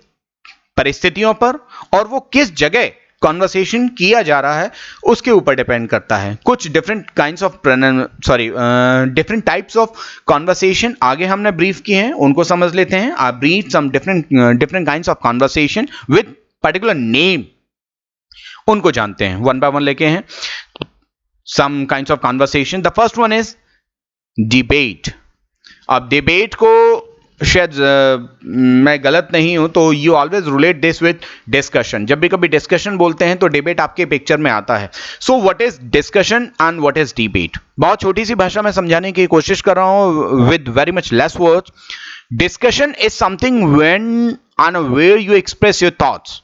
परिस्थितियों पर और वो किस जगह कॉन्वर्सेशन किया जा रहा है उसके ऊपर डिपेंड करता है. कुछ different kinds of different types of conversation आगे हमने ब्रीफ किए हैं, उनको समझ लेते हैं. I brief some different kinds of conversation with particular name, उनको जानते हैं, वन बाय वन लेके हैं. Some kinds of conversation, the first one is debate. अब डिबेट को शायद मैं गलत नहीं हूं तो you always relate this with discussion. जब भी कभी डिस्कशन बोलते हैं तो डिबेट आपके पिक्चर में आता है. So what is discussion and what is debate? बहुत छोटी सी भाषा में समझाने की कोशिश कर रहा हूं with very much less words. Discussion is something when and where you express your thoughts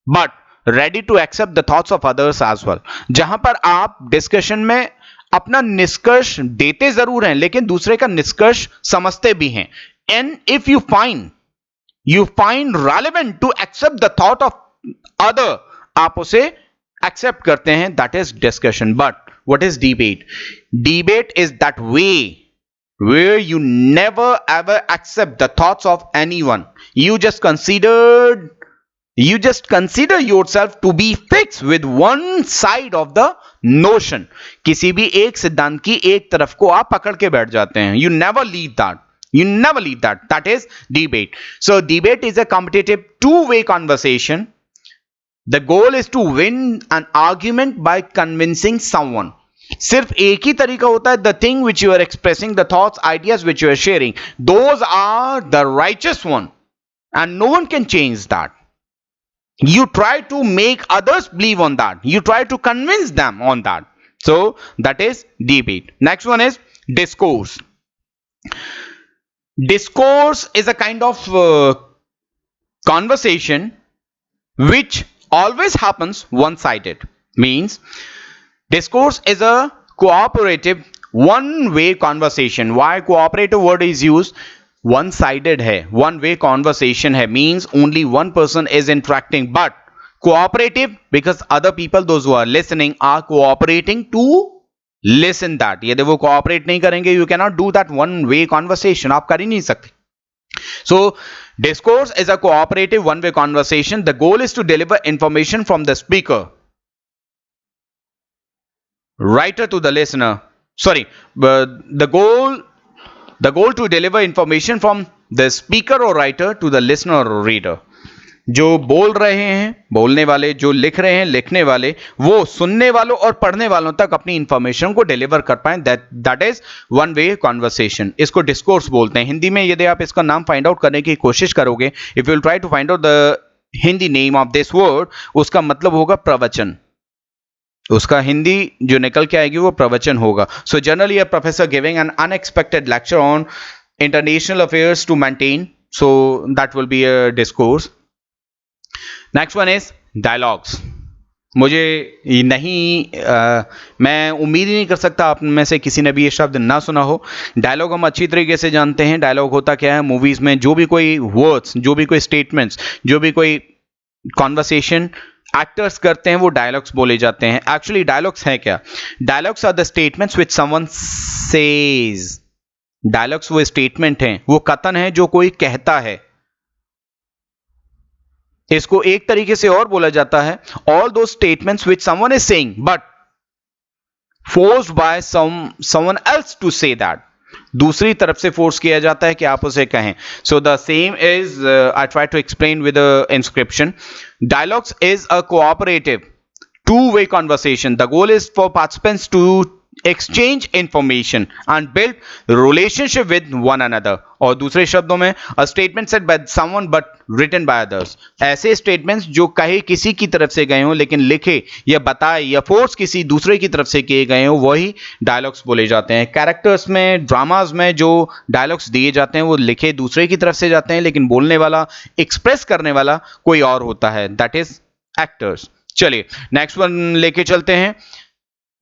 but ready to accept the thoughts of others as well. जहां पर आप डिस्कशन में अपना निष्कर्ष देते जरूर हैं लेकिन दूसरे का निष्कर्ष समझते भी हैं. And if you find relevant to accept the thought of other, आप उसे accept करते हैं, that is discussion. But what is debate? Debate is that way where you never ever accept the thoughts of anyone. You just consider yourself to be fixed with one side of the notion. किसी भी एक सिद्धांत की एक तरफ को आप पकड़ के बैठ जाते हैं. You never leave that. That is debate. So debate is a competitive two-way conversation. The goal is to win an argument by convincing someone. सिर्फ एक ही तरीका होता है. The thing which you are expressing, the thoughts, ideas which you are sharing, those are the righteous one and no one can change that. You try to make others believe on that. You try to convince them on that. So that is debate. Next one is discourse. Discourse is a kind of conversation which always happens one-sided. Means discourse is a cooperative one-way conversation. Why cooperative word is used? One-sided है, one-way conversation है, means only one person is interacting. But cooperative because other people, those who are listening, are cooperating to listen that. यदि वो cooperate नहीं करेंगे, you cannot do that one way conversation. आप कर ही नहीं सकते. So discourse is a cooperative one way conversation. The goal is to deliver information from the speaker, writer to the listener. The goal to deliver information from the speaker or writer to the listener or reader. जो बोल रहे हैं, बोलने वाले, जो लिख रहे हैं, लिखने वाले, वो सुनने वालों और पढ़ने वालों तक अपनी इंफॉर्मेशन को डिलीवर कर पाए. That is one way conversation. इसको डिस्कोर्स बोलते हैं. हिंदी में यदि आप इसका नाम फाइंड आउट करने की कोशिश करोगे, if you try to find out the Hindi name of this word, उसका मतलब होगा प्रवचन. उसका हिंदी जो निकल के आएगी वो प्रवचन होगा. So generally a professor giving an unexpected lecture on international affairs to maintain, so that will be a discourse. Next one is dialogues. मैं उम्मीद ही नहीं कर सकता आप में से किसी ने भी ये शब्द ना सुना हो. डायलॉग हम अच्छी तरीके से जानते हैं. डायलॉग होता क्या है? मूवीज में जो भी कोई वर्ड्स, जो भी कोई स्टेटमेंट्स, जो भी कोई कॉन्वर्सेशन एक्टर्स करते हैं वो डायलॉग्स बोले जाते हैं. एक्चुअली डायलॉग्स हैं क्या? Dialogues are the statements which someone says. Dialogues वो स्टेटमेंट हैं, वो कथन है जो कोई कहता है. इसको एक तरीके से और बोला जाता है, all those statements which someone is saying but forced by someone else to say that. दूसरी तरफ से फोर्स किया जाता है कि आप उसे कहें. So the same is I try to explain with inscription. Dialogues is a cooperative two-way conversation. The goal is for participants to exchange information and build relationship with one another. और दूसरे शब्दों में a statement said by someone but written by others. ऐसे statements जो कहे किसी की तरफ से गए हों लेकिन लिखे या बताए या फोर्स किसी दूसरे की तरफ से किए गए हों वही डायलॉग्स बोले जाते हैं. कैरेक्टर्स में ड्रामाज में जो डायलॉग्स दिए जाते हैं वो लिखे दूसरे की तरफ से जाते हैं लेकिन बोलने वाला एक्सप्रेस करने वाला कोई और होता है. That is actors. चलिए नेक्स्ट वन लेके चलते हैं.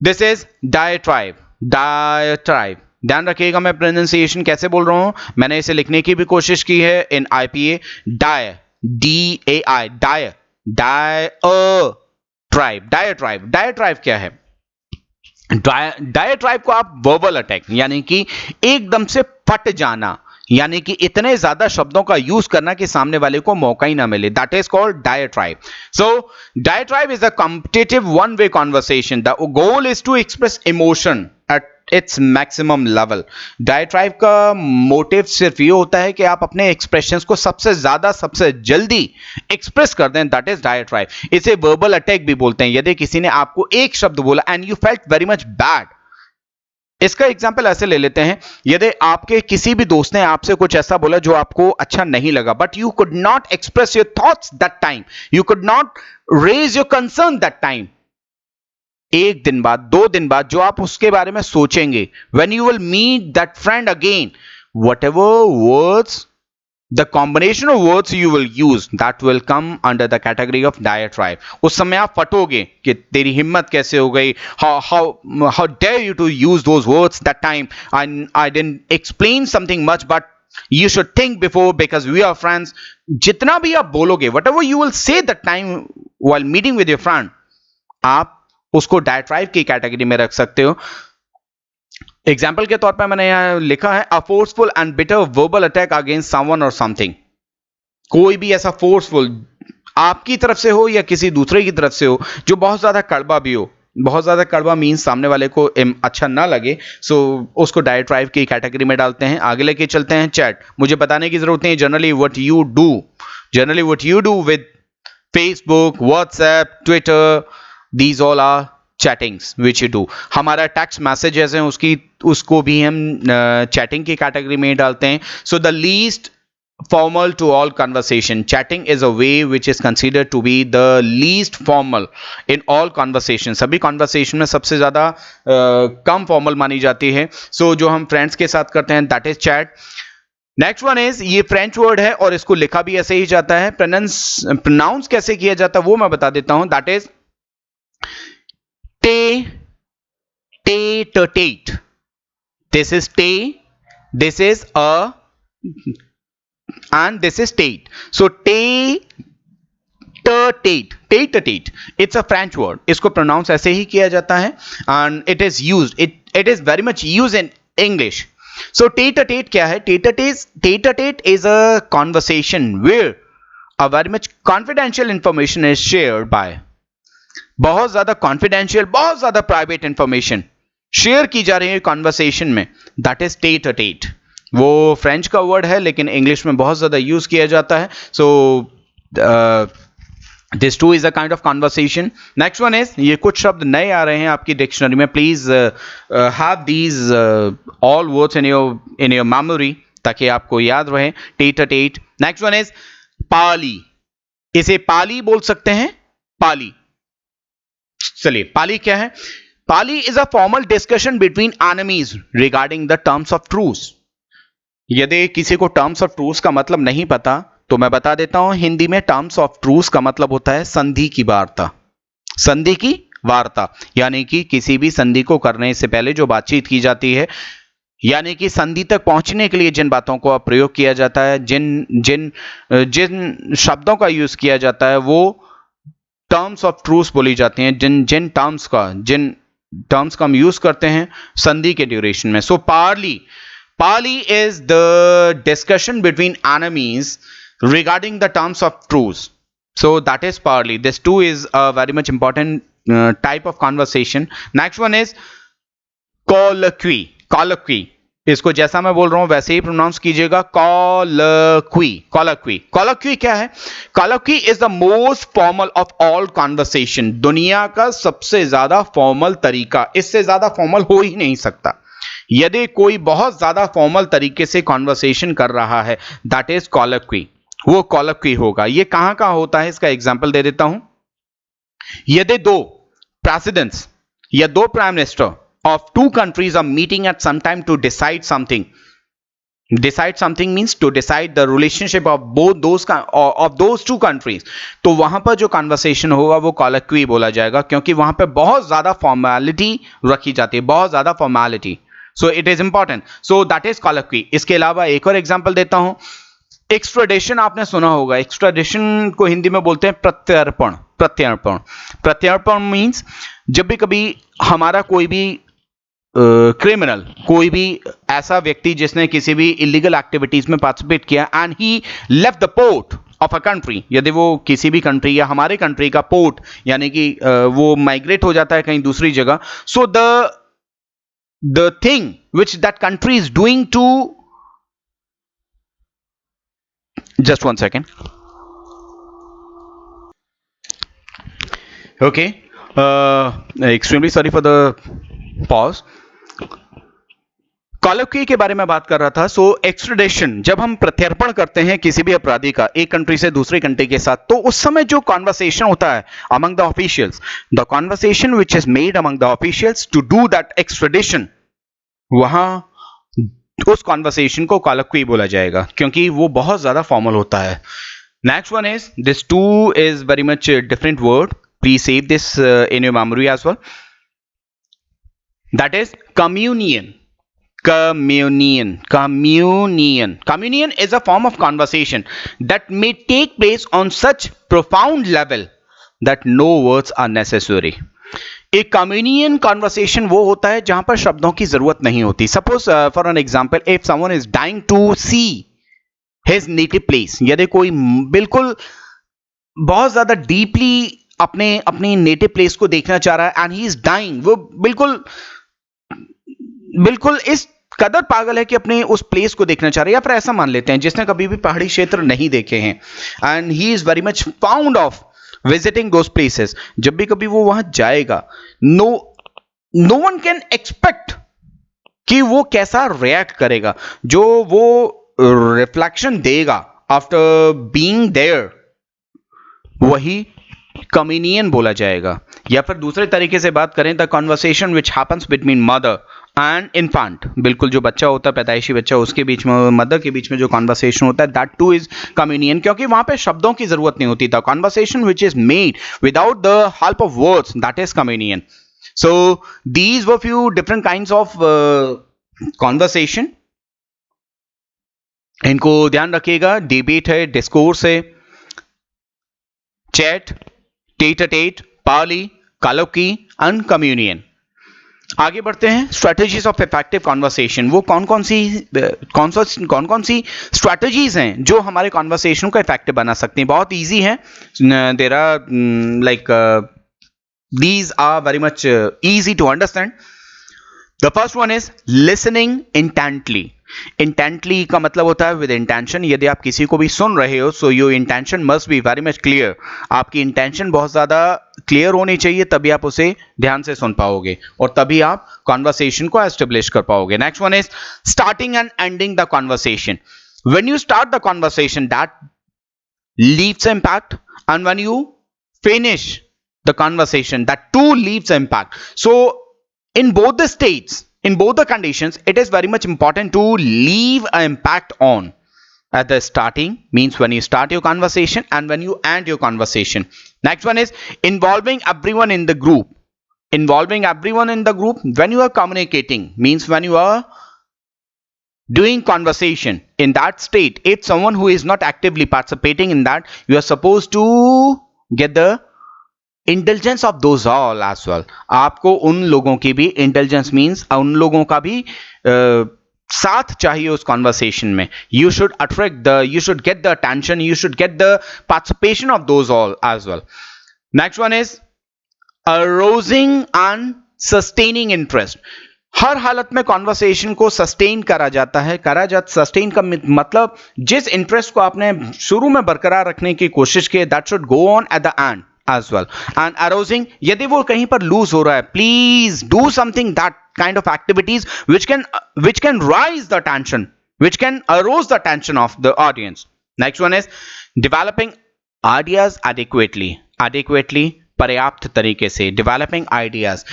This is डायट्राइब. डायट्राइब ध्यान रखिएगा मैं प्रोनाउंसिएशन कैसे बोल रहा हूं. मैंने इसे लिखने की भी कोशिश की है इन आईपीए. डाय DAI डाय डायट्राइब. डायट्राइब. डायट्राइब क्या है? डायट्राइब को आप वर्बल अटैक यानी कि एकदम से फट जाना यानी कि इतने ज्यादा शब्दों का यूज करना कि सामने वाले को मौका ही ना मिले. That is called diatribe. So diatribe is a competitive one way conversation. The goal is to express emotion at its maximum level. Diatribe का मोटिव सिर्फ ये होता है कि आप अपने एक्सप्रेशंस को सबसे ज्यादा सबसे जल्दी एक्सप्रेस कर दें. That is diatribe. इसे वर्बल अटैक भी बोलते हैं. यदि किसी ने आपको एक शब्द बोला and you felt very much bad. इसका एग्जाम्पल ऐसे ले लेते हैं. यदि आपके किसी भी दोस्त ने आपसे कुछ ऐसा बोला जो आपको अच्छा नहीं लगा but you could not express your thoughts that time. You could not raise your concern that time. एक दिन बाद 2 दिन बाद जो आप उसके बारे में सोचेंगे when you will meet that friend again, whatever words, the combination of words you will use that will come under the category of diatribe. उस समय आप फटोगे कि तेरी हिम्मत कैसे हो गई. how dare you to use those words that time. I didn't explain something much but you should think before because we are friends. जितना भी आप बोलोगे whatever you will say that time while meeting with your friend, आप उसको डायट्राइब की category में रख सकते हो. एग्जाम्पल के तौर पर मैंने यहां लिखा है a forceful and bitter verbal attack against someone और समथिंग. कोई भी ऐसा फोर्सफुल आपकी तरफ से हो या किसी दूसरे की तरफ से हो जो बहुत ज्यादा कड़वा भी हो. बहुत ज्यादा कड़वा मीन्स सामने वाले को अच्छा ना लगे. सो उसको डायट्राइब की कैटेगरी में डालते हैं. आगे लेके चलते हैं. चैट. मुझे बताने की जरूरत नहीं. Generally what you do with Facebook, WhatsApp, Twitter, these all are chattings which you do. हमारा टेक्स्ट मैसेजेस हैं उसको भी हम चैटिंग की कैटेगरी में डालते हैं. So the least formal to all conversation. Chatting is a way which is considered to be the least formal in all conversation. सभी conversation में सबसे ज्यादा कम formal मानी जाती है. So जो हम friends के साथ करते हैं that is chat. Next one is ये फ्रेंच वर्ड है और इसको लिखा भी ऐसे ही जाता है. प्रोनाउंस कैसे किया जाता है वो मैं बता देता हूं. That is tate. This is te, this is a, and this is tate. So tate. It's a French word. इसको pronounce ऐसे ही किया जाता है and it is used. It is very much used in English. So tete-a-tete क्या है? Tete-a-tete is a conversation where a very much confidential information is shared by. बहुत ज्यादा confidential बहुत ज्यादा प्राइवेट इंफॉर्मेशन शेयर की जा रही है कॉन्वर्सेशन में. That is tete a tete. वो फ्रेंच का वर्ड है लेकिन इंग्लिश में बहुत ज्यादा यूज किया जाता है. So this too is a kind of conversation. Next one is ये कुछ शब्द नए आ रहे हैं आपकी डिक्शनरी में. Please have these all words in your memory ताकि आपको याद रहे. Tete a tete. Next one is parley. इसे पाली बोल सकते हैं. पाली. चलिए पाली क्या है? Parley is a formal discussion between enemies regarding the terms of truce. यदि किसी को टर्म्स ऑफ ट्रूस का मतलब नहीं पता तो मैं बता देता हूं. हिंदी में टर्म्स ऑफ ट्रूस का मतलब होता है संधि की वार्ता. संधि की वार्ता यानी कि किसी भी संधि को करने से पहले जो बातचीत की जाती है यानी कि संधि तक पहुंचने के लिए जिन बातों का प्रयोग किया जाता है जिन शब्दों का यूज किया जाता है वो टर्म्स ऑफ ट्रूस बोली जाती हैं. जिन टर्म्स का हम यूज करते हैं संधि के ड्यूरेशन में. So parley is the discussion between enemies regarding the terms of truce. So that is parley. This too is a very much important type of conversation. Next one is colloquy. इसको जैसा मैं बोल रहा हूं वैसे ही pronounce कीजिएगा, कॉलक्वी। कॉलक्वी, colloquy क्या है? Colloquy is the most formal of all conversation. दुनिया का सबसे ज्यादा फॉर्मल तरीका, इससे ज्यादा फॉर्मल हो ही नहीं सकता। यदि कोई बहुत ज्यादा फॉर्मल तरीके से कॉन्वर्सेशन कर रहा है, दैट इज कॉलक्वी, वो कॉलक्वी होगा। ये कहां कहां होता है, इसका एग्जाम्पल दे देता हूं। यदि दो प्रेसिडेंट्स या दो prime minister of two countries are meeting at some time to decide something. Decide something means to decide the relationship of both those two countries. तो वहां पर जो कन्वर्सेशन होगा वो colloquy बोला जाएगा, क्योंकि वहां पर बहुत ज्यादा फॉर्मेलिटी रखी जाती है, बहुत ज्यादा formality. So it is important, so that is colloquy। इसके अलावा एक और एग्जांपल देता हूं। एक्स्ट्राडिशन आपने सुना होगा। एक्स्ट्राडिशन को हिंदी में बोलते हैं प्रत्यर्पण। प्रत्यर्पण, प्रत्यर्पण मीन्स जब भी कभी हमारा कोई भी क्रिमिनल, कोई भी ऐसा व्यक्ति जिसने किसी भी इलीगल एक्टिविटीज में पार्टिसिपेट किया and he left the port of a country, यदि वो किसी भी कंट्री या हमारे कंट्री का पोर्ट यानी कि वो माइग्रेट हो जाता है कहीं दूसरी जगह, so the thing which that country is doing to, just one second, okay, extremely sorry for the pause। Colloquy के बारे में बात कर रहा था। सो एक्स्ट्राडिशन, जब हम प्रत्यर्पण करते हैं किसी भी अपराधी का एक कंट्री से दूसरी कंट्री के साथ, तो उस समय जो कॉन्वर्सेशन होता है among the officials, the conversation which is made among the officials to do that extradition, वहां उस कॉन्वर्सेशन को कॉलक्वी बोला जाएगा, क्योंकि वो बहुत ज्यादा फॉर्मल होता है। Next one is, this too is very much different word, please save this in your memory as well. That is communion. Communion. Communion. Communion is a form of conversation that may take place on such profound level that no words are necessary. एक communion conversation वो होता है जहां पर शब्दों की जरूरत नहीं होती। Suppose for an example, if someone is dying to see his native place, यदि कोई बिल्कुल बहुत ज्यादा डीपली अपने नेटिव प्लेस को देखना चाह रहा है एंड ही इज डाइंग, वो बिल्कुल इस कदर पागल है कि अपने उस प्लेस को देखना चाह रहे हैं, या फिर ऐसा मान लेते हैं जिसने कभी भी पहाड़ी क्षेत्र नहीं देखे हैं and he is very much found of visiting those places. जब भी कभी वो वहां जाएगा, नो वन कैन एक्सपेक्ट कि वो कैसा रिएक्ट करेगा। जो वो रिफ्लेक्शन देगा आफ्टर बीइंग देयर, वही कम्युनियन बोला जाएगा। या फिर दूसरे तरीके से बात करें, the conversation which happens between mother and infant, बिल्कुल जो बच्चा होता है, पैदाइशी बच्चा, उसके बीच में, मदर के बीच में जो कॉन्वर्सेशन होता है, दैट टू इज कम्युनियन, क्योंकि वहां पे शब्दों की जरूरत नहीं होती। The conversation which is made without the help of words, that is communion. So these were few different kinds of conversation, इनको ध्यान रखिएगा। डिबेट है, डिस्कोर्स है, चैट, टेट-अ-टेट, पार्ली, कॉलक्वी एंड कम्युनियन। आगे बढ़ते हैं। स्ट्रेटजीज ऑफ इफेक्टिव कॉन्वर्सेशन, वो कौन कौन सी स्ट्रेटजीज हैं जो हमारे कॉन्वर्सेशन को इफेक्टिव बना सकती हैं। बहुत इजी है, there are like these are very much easy to understand. The first one is listening intently. Intently का मतलब होता है with intention। यदि आप किसी को भी सुन रहे हो, so your intention must be very much clear. आपकी intention बहुत ज़्यादा क्लियर होनी चाहिए, तभी आप उसे ध्यान से सुन पाओगे और तभी आप conversation को establish कर पाओगे। Next one is starting and ending the conversation. When you start the conversation, that leaves impact, and when you finish the conversation, that too leaves impact. So in both the states, in both the conditions, it is very much important to leave an impact on. At the starting means when you start your conversation and when you end your conversation. Next one is involving everyone in the group. Involving everyone in the group when you are communicating means when you are doing conversation in that state, if someone who is not actively participating in that, you are supposed to get the intelligence of those all as well. आपको उन लोगों की भी, intelligence means उन लोगों का भी साथ चाहिए उस कॉन्वर्सेशन में। You should attract the, you should get the attention, you should get the participation of those all as well. Next one is arousing and sustaining interest. हर हालत में कॉन्वर्सेशन को सस्टेन करा जाता है, सस्टेन का मतलब जिस इंटरेस्ट को आपने शुरू में बरकरार रखने की कोशिश की, that should go on eight the and as well. And arousing, यदि वो कहीं पर लूज हो रहा है, please do something, that kind of activities which can rise the tension, which can arouse the tension of the audience. Next one is developing ideas adequately, पर्याप्त तरीके से, developing ideas.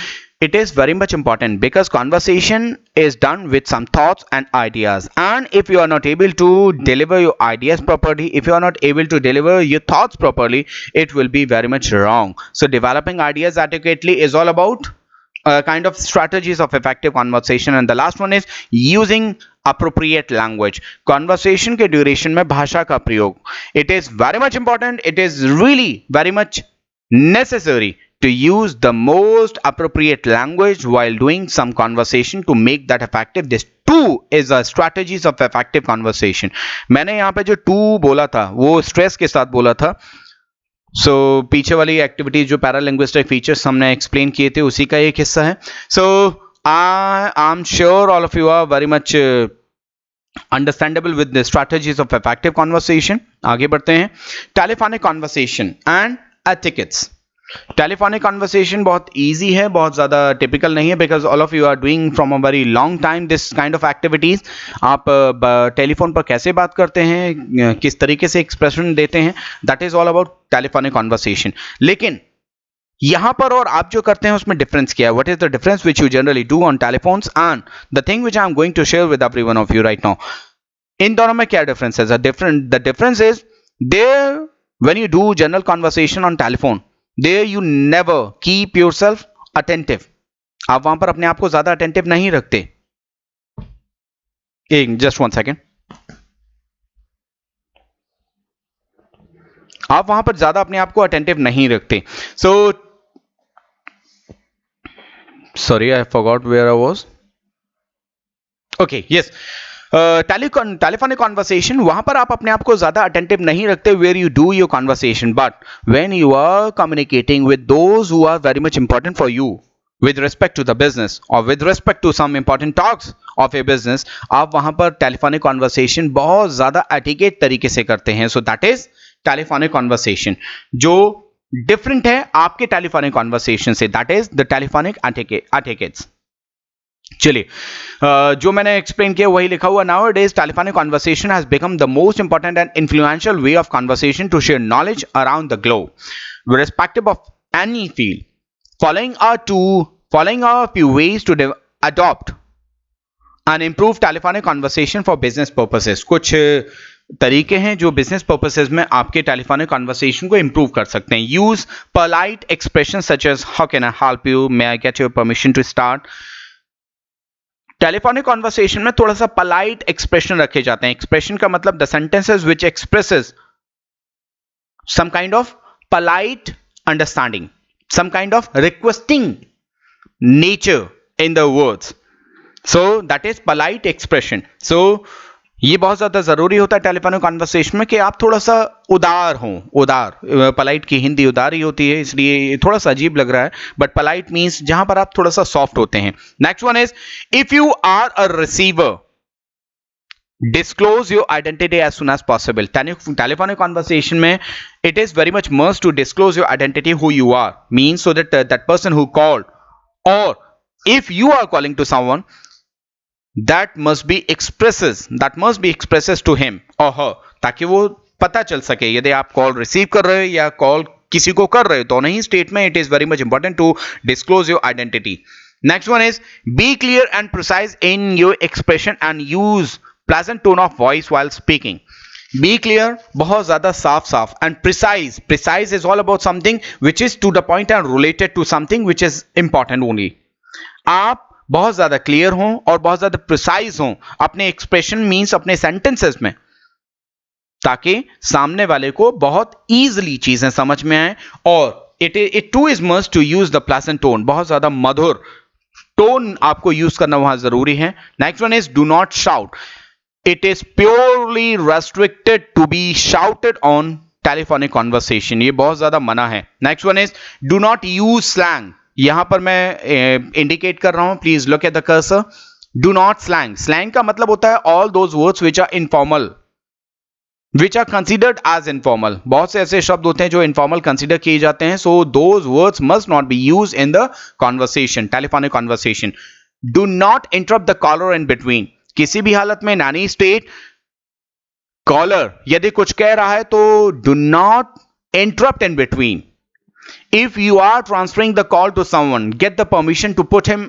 It is very much important because conversation is done with some thoughts and ideas, and if you are not able to deliver your ideas properly, if you are not able to deliver your thoughts properly, it will be very much wrong. So developing ideas adequately is all about kind of strategies of effective conversation. And the last one is using appropriate language. Conversation के duration में भाषा का प्रयोग, it is very much important, it is really very much necessary to use the most appropriate language while doing some conversation to make that effective. This two is a strategies of effective conversation. मैंने यहाँ पे जो two बोला था वो stress के साथ बोला था. So पीछे वाली एक्टिविटीज जो पैरालिंग्विस्टिक फीचर्स हमने एक्सप्लेन किए थे उसी का एक हिस्सा है. So I'm sure all of you are very much understandable with the strategies of effective conversation. आगे बढ़ते हैं. Telephonic conversation and etiquettes. Telephonic conversation बहुत इजी है, बहुत ज़्यादा टिपिकल नहीं है, because all of you are doing from a very long time this kind of activities. आप टेलीफोन पर कैसे बात करते हैं, किस तरीके से एक्सप्रेशन देते हैं, that is all about telephonic conversation. लेकिन यहां पर और आप जो करते हैं उसमें डिफरेंस क्या है? What is the difference which you generally do on telephones and the thing which I am going to share with every one of you right now. इन दोनों में क्या डिफरेंस है? The difference is there when you do general conversation on telephone, there you never keep yourself attentive. आप वहां पर अपने आप को ज्यादा अटेंटिव नहीं रखते. Just one second. आप वहां पर ज्यादा अपने आप को अटेंटिव नहीं रखते. So sorry, I forgot where I was. Okay, yes. Telephonic conversation, वहां पर आप अपने आप को ज्यादा अटेंटिव नहीं रखते where you do your conversation, but when you are communicating with those who are very much important for you with respect to the business or with respect to some important talks of a business, आप वहां पर telephonic conversation बहुत ज्यादा etiquette तरीके से करते हैं. So that is telephonic conversation, जो डिफरेंट है आपके टेलीफोनिक कॉन्वर्सेशन से. That is the telephonic etiquettes. चलिए, जो मैंने एक्सप्लेन किया वही लिखा हुआ. Now it is telephonic conversation has become the most important and influential way of conversation to share knowledge around the globe, irrespective of any field. Following are a few ways to adopt and improve telephonic conversation for business purposes. कुछ तरीके हैं जो business purposes में आपके telephonic conversation को improve कर सकते हैं. Use polite expressions such as how can I help you, may I get your permission to start. Telephonic conversation में थोड़ा सा पोलाइट एक्सप्रेशन रखे जाते हैं. एक्सप्रेशन का मतलब the sentences which expresses some kind of polite understanding, some kind of requesting nature in the words. So that is polite expression. सो ये बहुत ज्यादा जरूरी होता है टेलीफोनिक कॉन्वर्सेशन में कि आप थोड़ा सा उदार हों. उदार, पोलाइट की हिंदी उदार ही होती है, इसलिए थोड़ा सा अजीब लग रहा है, बट पोलाइट मींस जहां पर आप थोड़ा सा सॉफ्ट होते हैं. Next one is if you are a receiver, disclose your identity as soon as possible. Telephonic conversation में it is very much must to disclose your identity, who you are, means so that that person who called, or if you are calling to someone, that must be expresses to him or her, ताकि वो पता चल सके यदि आप call receive कर रहे हो या कॉल किसी को कर रहे हो. दोनों ही स्टेट में it is very much important to disclose your identity. Next one is be clear and precise in your expression and use pleasant tone of voice while speaking. Be clear, बहुत ज्यादा साफ, and precise is all about something which is to the point and related to something which is important only. आप बहुत ज्यादा clear हों और बहुत ज्यादा प्रिसाइज हों अपने एक्सप्रेशन मींस अपने सेंटेंसेस में, ताकि सामने वाले को बहुत इजीली चीजें समझ में आए. और it too is must to use the pleasant tone, बहुत ज्यादा मधुर टोन आपको यूज करना वहां जरूरी है. Next one is do not shout. It is purely restricted to be shouted on telephonic conversation, ये बहुत ज्यादा मना है. Next one is do not use slang. यहां पर मैं इंडिकेट कर रहा हूं, please look at the cursor. Do not slang. Slang का मतलब होता है all those words which are informal, which are considered as informal. बहुत से ऐसे शब्द होते हैं जो इनफॉर्मल कंसिडर किए जाते हैं. So those words must not be use in the conversation, telephonic conversation. Do not interrupt the caller in between. किसी भी हालत में नानी स्टेट कॉलर यदि कुछ कह रहा है तो do not interrupt in between. If you are transferring the call to someone, get the permission to put him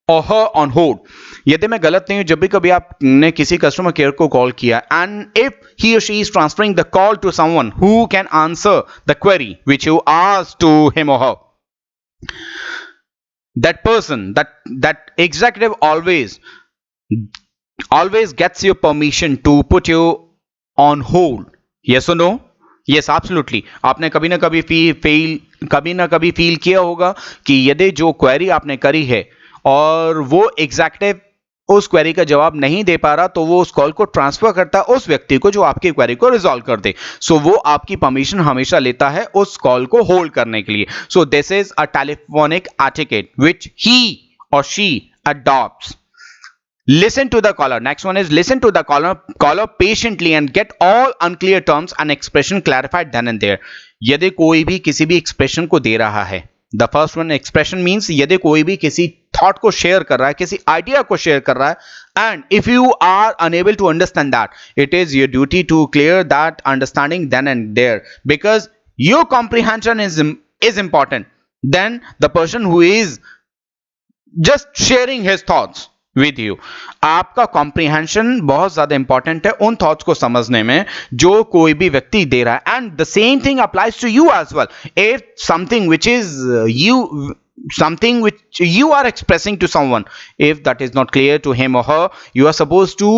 or her on hold. यदि मैं गलत नहीं हूं, जब भी कभी आपने किसी कस्टमर केयर को कॉल किया and if he or she is transferring the call to someone who can answer the query which you asked to him or her, that person, that executive always gets your permission to put you on hold. Yes or no? Yes, absolutely. आपने कभी ना कभी feel किया होगा कि यदि जो query आपने करी है और वो एग्जैक्टिव उस क्वेरी का जवाब नहीं दे पा रहा, तो वो उस कॉल को ट्रांसफर करता है उस व्यक्ति को जो आपकी क्वेरी को रिजॉल्व कर दे. सो वो आपकी परमिशन हमेशा लेता है उस कॉल को होल्ड करने के लिए. So this is a telephonic etiquette which he और she adopts. Listen to the caller. Next one is listen to the caller patiently and get all unclear terms and expression clarified then and there. यदि कोई भी किसी भी expression को दे रहा है, the first one expression means यदि कोई भी किसी thought को share कर रहा है, किसी idea को share कर रहा है, and if you are unable to understand that, it is your duty to clear that understanding then and there, because your comprehension is important than the person who is just sharing his thoughts with you. आपका comprehension बहुत ज्यादा important है उन thoughts को समझने में जो कोई भी व्यक्ति दे रहा है. And the same thing applies to you as well. If something which is something which you are expressing to someone, if that is not clear to him or her, you are supposed to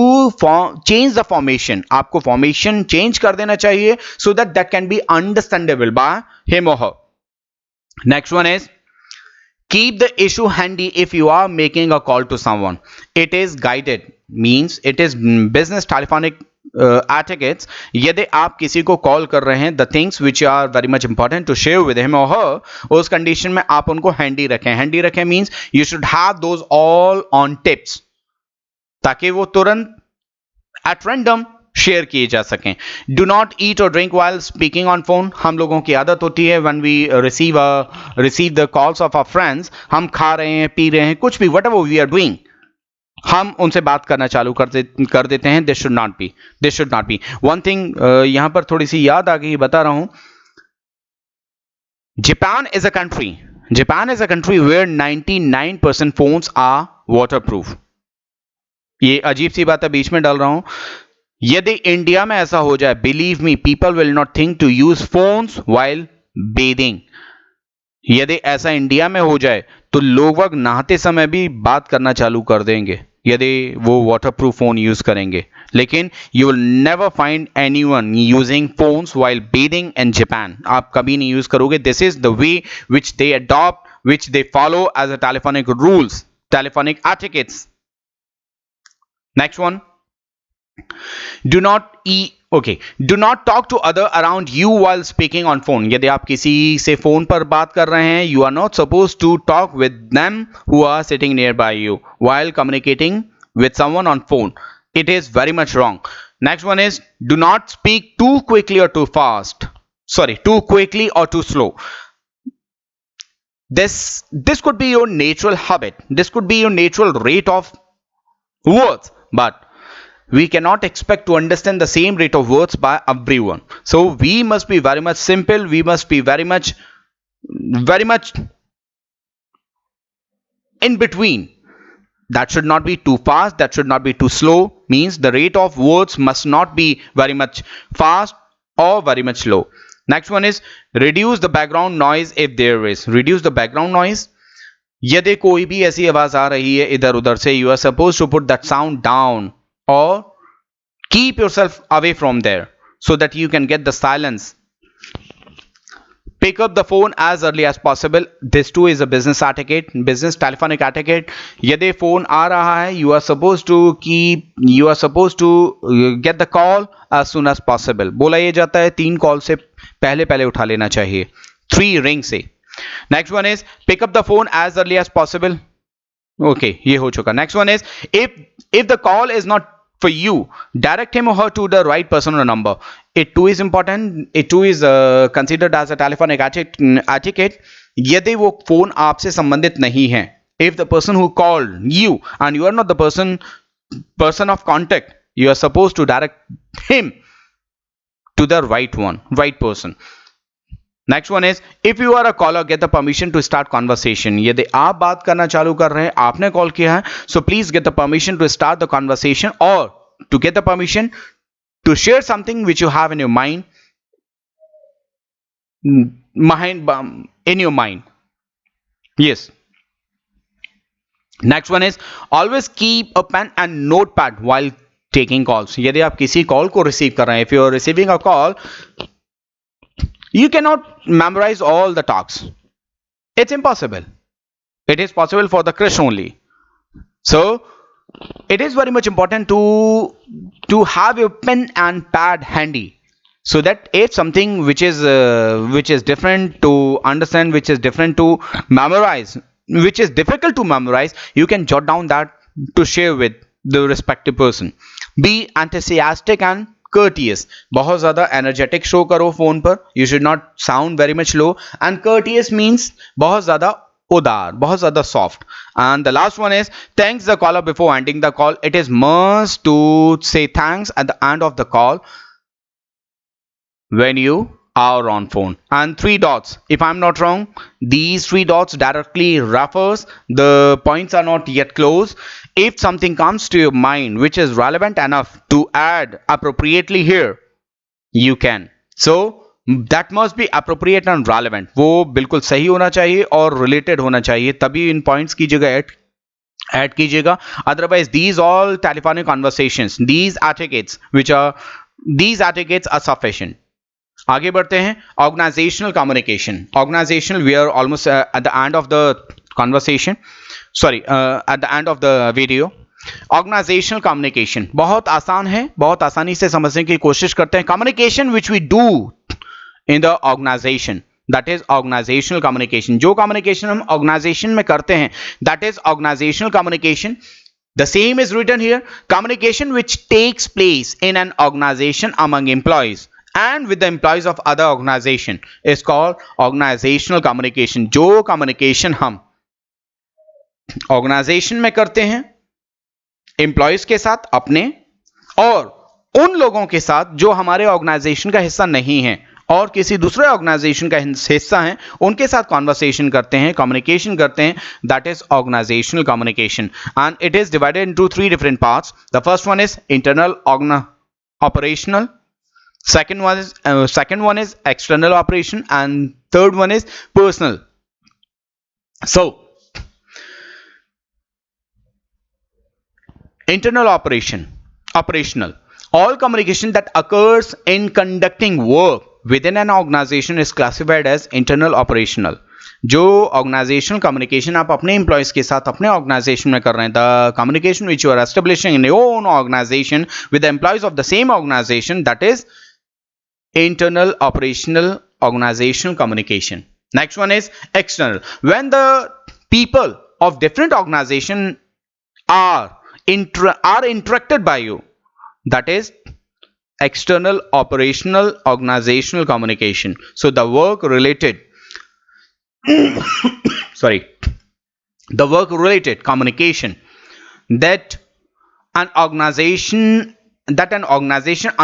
change the formation. आपको formation change कर देना चाहिए so that can be understandable by him or her. Next one is keep the issue handy if you are making a call to someone. It is guided, means it is business telephonic etiquettes. यदि आप किसी को call कर रहे हैं, the things which are very much important to share with him or her, उस condition में आप उनको हैंडी रखें. हैंडी रखें means you should have those all on tips, ताकि वो तुरंत at random शेयर किए जा सकें. Do not eat or drink while speaking on phone. हम लोगों की आदत होती है when we receive the calls of our friends, हम खा रहे हैं, पी रहे हैं, कुछ भी, व्हाटएवर वी आर डूइंग, हम उनसे बात करना चालू कर देते हैं. This should not be. One thing यहां पर थोड़ी सी याद आ गई, बता रहा हूं. Japan is a country where 99% phones are waterproof. ये अजीब सी बात है, बीच में डाल रहा हूं. यदि इंडिया में ऐसा हो जाए, believe me, people will not think to use phones while bathing. यदि ऐसा इंडिया में हो जाए तो लोग नहाते समय भी बात करना चालू कर देंगे यदि वो वाटरप्रूफ फोन यूज करेंगे. लेकिन you will never find anyone using phones while bathing in Japan. आप कभी नहीं यूज करोगे. This is the way which they adopt, which they follow as a telephonic rules, telephonic etiquettes. Next one, do not talk to other around you while speaking on phone. यदि आप किसी से phone पर बात कर रहे हैं, you are not supposed to talk with them who are sitting nearby you while communicating with someone on phone. It is very much wrong. Next one is do not speak too quickly or too fast. Too quickly or too slow. This could be your natural habit. This could be your natural rate of words, but we cannot expect to understand the same rate of words by everyone. So we must be very much simple. We must be very much in between. That should not be too fast, that should not be too slow. Means the rate of words must not be very much fast or very much slow. Next one is reduce the background noise if there is. Reduce the background noise. यदि कोई भी ऐसी आवाज आ रही है इधर उधर से, you are supposed to put that sound down or keep yourself away from there so that you can get the silence. Pick up the phone as early as possible. This too is a business etiquette, business telephonic etiquette. यदि phone आ रहा है, you are supposed to get the call as soon as possible. बोला ये जाता है 3 call से पहले उठा लेना चाहिए. 3 रिंग से. Next one is pick up the phone as early as possible. Okay, ये हो चुका. Next one is if the call is not for you, direct him or her to the right person or number. It too is important. It too is considered as a telephonic etiquette. यदि वो phone आपसे संबंधित नहीं है, if the person who called you and you are not the person of contact, you are supposed to direct him to the right person. Next one is if you are a caller get the permission to start conversation. यदि आप बात करना चालू कर रहे हैं, आपने call किया है, so please get the permission to start the conversation और to get the permission to share something which you have in your mind yes. Next one is always keep a pen and notepad while taking calls. यदि आप किसी call को receive कर रहे हैं, if you are receiving a call, you cannot memorize all the talks. It's impossible. It is possible for the crush only. So it is very much important to have your pen and pad handy, so that if something which is different to understand, which is different to memorize, which is difficult to memorize, you can jot down that to share with the respective person. Be enthusiastic and courteous. बहुत ज्यादा energetic show करो phone पर. You should not sound very much low. And courteous means बहुत ज्यादा उदार, बहुत ज्यादा soft. And the last one is thanks the caller before ending the call. It is must to say thanks at the end of the call when you are on phone. And three dots, if I'm not wrong, these three dots directly refers the points are not yet closed. If something comes to your mind which is relevant enough to add appropriately here, you can. So that must be appropriate and relevant. वो बिल्कुल सही होना चाहिए और related होना चाहिए, तभी इन points की जगह ऐड कीजिएगा. Otherwise these all telephonic conversations, these etiquettes are sufficient. आगे बढ़ते हैं. Organizational communication. Organizational, we are almost at the end of the conversation, sorry at the end of the video. Organizational communication बहुत आसान है, बहुत आसानी से समझने की कोशिश करते हैं. Communication which we do in the organization, that is organizational communication. जो कम्युनिकेशन हम ऑर्गेनाइजेशन में करते हैं, that is organizational communication. The same is written here. Communication which takes place in an organization among employees and with the employees of other organization is called organizational communication. जो communication हम organization में करते हैं employees के साथ अपने, और उन लोगों के साथ जो हमारे organization का हिस्सा नहीं है और किसी दूसरे ऑर्गेनाइजेशन का हिस्सा है, उनके साथ कॉन्वर्सेशन करते हैं, कम्युनिकेशन करते हैं, that is organizational communication. And it is divided into three different parts. The first one is internal operational, second one is external operation, and third one is personal. So internal operational, all communication that occurs in conducting work within an organization is classified as internal operational. जो organisational communication आप अपने employees के साथ अपने organisation में कर रहे हैं, the communication which you are establishing in your own organization with the employees of the same organization, that is internal operational organizational communication. Next one is external. When the people of different organization are interacted by you, that is external operational organizational communication. So the work related the work related communication that an organization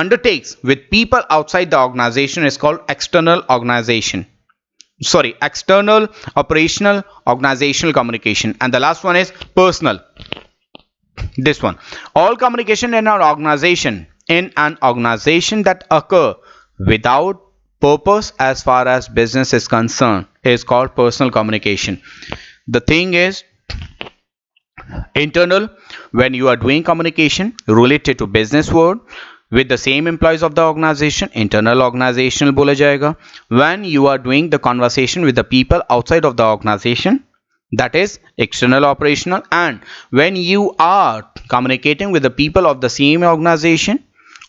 undertakes with people outside the organization is called external operational organizational communication. And the last one is personal. This one, all communication in an organization that occur without purpose as far as business is concerned is called personal communication. The thing is, internal, when you are doing communication related to business world with the same employees of the organization, internal organizational बोला जाएगा. When you are doing the conversation with the people outside of the organization, that is external operational. And when you are communicating with the people of the same organization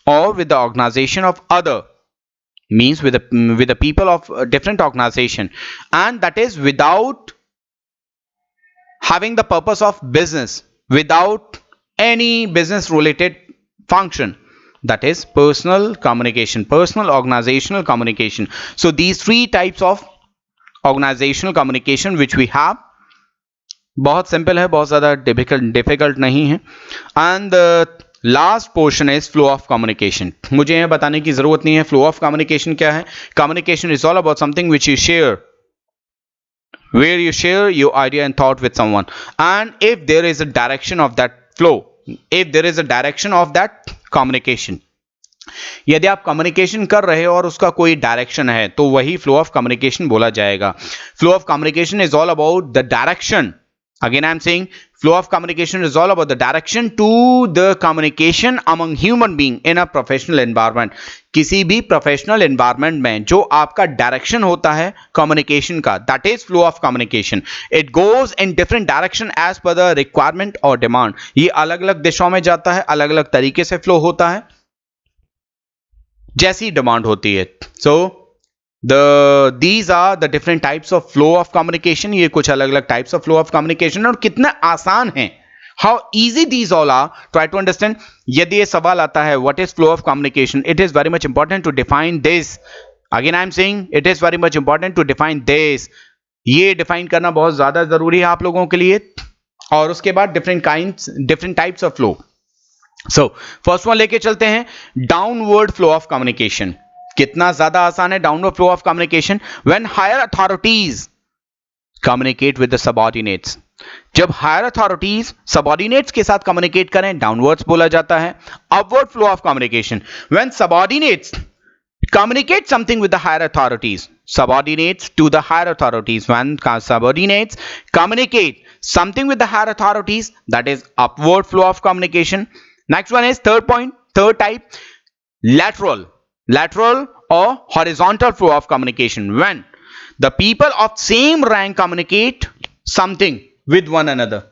or with the organization of other, means with the people of different organization, and that is without having the purpose of business, without any business related function. That is personal communication, personal organizational communication. So these three types of organizational communication which we have, बहुत simple है, बहुत ज़्यादा difficult नहीं है. And last portion is flow of communication. मुझे यह बताने की जरूरत नहीं है फ्लो ऑफ कम्युनिकेशन क्या है. Communication is all about something which you share, where you share your idea and thought with someone, and if there is a direction of that flow, if there is a direction of that communication, यदि आप communication कर रहे हो और उसका कोई direction है तो वही फ्लो ऑफ कम्युनिकेशन बोला जाएगा. Flow of communication is all about the direction. Again, I am saying flow of communication is all about the direction to the communication among human being in a professional environment. किसी भी professional environment में जो आपका direction होता है communication का, that is flow of communication. It goes in different direction as per the requirement or demand. ये अलग अलग दिशाओं में जाता है, अलग अलग तरीके से फ्लो होता है जैसी डिमांड होती है. So these are the different types of flow of communication. ये कुछ अलग अलग types of flow of communication और कितना आसान है. How easy these all are. Try to understand. यदि ये सवाल आता है what is flow of communication, it is very much important to define this. Again I am saying it is very much important to define this. ये define करना बहुत ज्यादा जरूरी है आप लोगों के लिए. और उसके बाद different types of flow. So first one लेके चलते हैं downward flow of communication. कितना ज्यादा आसान है downward flow of communication. When higher authorities communicate with the subordinates. जब हायर अथॉरिटीज सबऑर्डिनेट्स के साथ कम्युनिकेट करें डाउनवर्ड्स बोला जाता है. Upward flow of communication when subordinates communicate something with the higher authorities, subordinates to the higher authorities. When subordinates communicate something with the higher authorities, that is upward flow of communication. Next one is third point, third type, lateral or horizontal flow of communication. When the people of same rank communicate something with one another.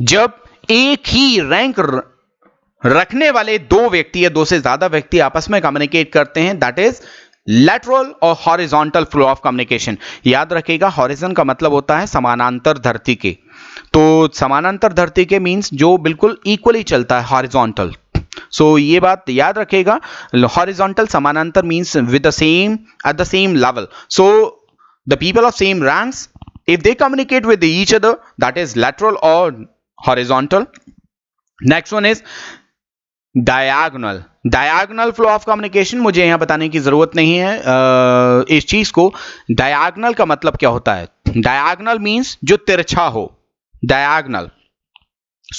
जब एक ही rank रखने वाले दो व्यक्ति या दो से ज्यादा व्यक्ति आपस में कम्युनिकेट करते हैं, दैट इज लैटरल और हॉरिजॉन्टल फ्लो ऑफ कम्युनिकेशन. याद रखिएगा हॉरिजन का मतलब होता है समानांतर धरती के. तो समानांतर धरती के मींस जो बिल्कुल इक्वली चलता है, हॉरिजॉन्टल. सो ये बात याद रखिएगा. हॉरिजॉन्टल समानांतर means with the same at the same level. So the people of same ranks if they communicate with each other, that is lateral और horizontal. Next one is diagonal flow of communication. मुझे यहां बताने की जरूरत नहीं है इस चीज को. डायगोनल का मतलब क्या होता है? डायगोनल मींस जो तिरछा हो, diagonal.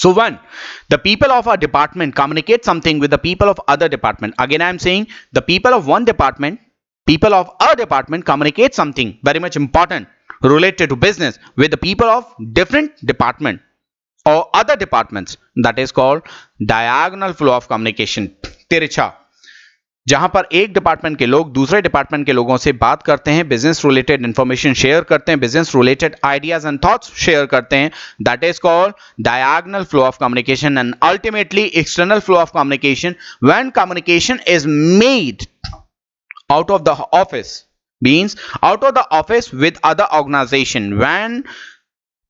So when the people of a department communicate something with the people of other department, again I am saying the people of one department, people of a department communicate something very much important related to business with the people of different department or other departments, that is called diagonal flow of communication. तिरछा, जहां पर एक department के लोग दूसरे department के लोगों से बात करते हैं, बिजनेस रिलेटेड इंफॉर्मेशन शेयर करते हैं, business related ideas and thoughts share करते हैं, that is called diagonal flow of communication. And ultimately external flow of communication when communication is made out of the office, means out of the office with other organization. When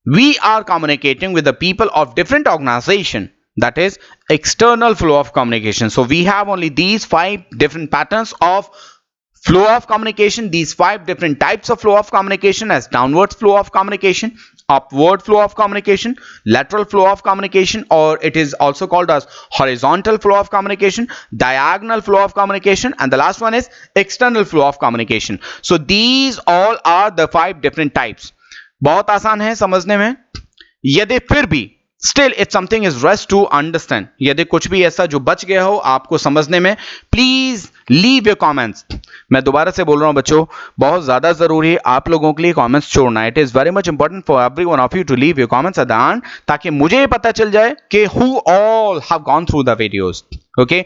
we are communicating with the people of different organization, that is external flow of communication. So we have only these 5 different patterns of flow of communication, these 5 different types of flow of communication, as downward flow of communication, upward flow of communication, lateral flow of communication, or it is also called as horizontal flow of communication, diagonal flow of communication, and the last one is external flow of communication. So these all are the 5 different types. बहुत आसान है समझने में. यदि फिर भी still if something is rest to understand, यदि कुछ भी ऐसा जो बच गया हो आपको समझने में, प्लीज लीव योर कमेंट्स. मैं दोबारा से बोल रहा हूं बच्चों, बहुत ज्यादा जरूरी है आप लोगों के लिए कमेंट्स छोड़ना. It is very much important for every one of you to leave your comments at the end, ताकि मुझे ये पता चल जाए कि who all have gone through the videos. Okay,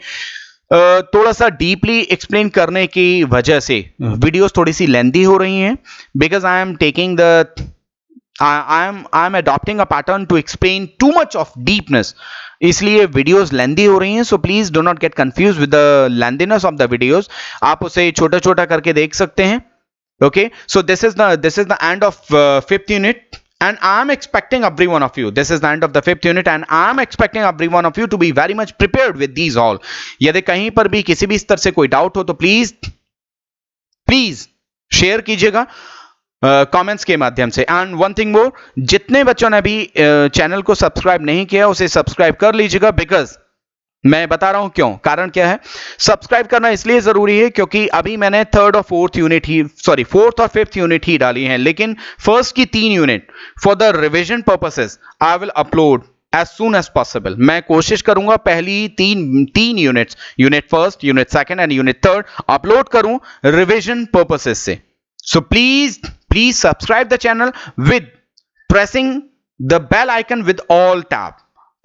थोड़ा सा डीपली एक्सप्लेन करने की वजह से वीडियोस थोड़ी सी लेंथी हो रही हैं, because I am taking the I am adopting a pattern to explain too much of deepness इसलिए वीडियोस लेंदी हो रही हैं, so please do not get confuse with the lengthiness of the videos. आप उसे छोटा छोटा करके देख सकते हैं। Okay, so this is the end of fifth unit, and I'm expecting every one of you, this is the end of the fifth unit, and I'm expecting every one of you to be very much prepared with these all. यदि कहीं पर भी किसी भी स्तर से कोई doubt हो तो प्लीज प्लीज शेयर कीजिएगा कमेंट्स के माध्यम से। एंड वन थिंग मोर, जितने बच्चों ने अभी चैनल को सब्सक्राइब नहीं किया उसे सब्सक्राइब कर लीजिएगा, बिकॉज मैं बता रहा हूं क्यों, कारण क्या है। सब्सक्राइब करना इसलिए जरूरी है क्योंकि अभी मैंने फोर्थ और फिफ्थ यूनिट ही डाली है, लेकिन फर्स्ट की 3 unit for the revision purposes I will upload as soon as possible. मैं कोशिश करूंगा पहली तीन units, unit first, unit second and unit third upload करूं रिवीजन पर्पसेस से। So please subscribe the channel with pressing the bell icon with all tab,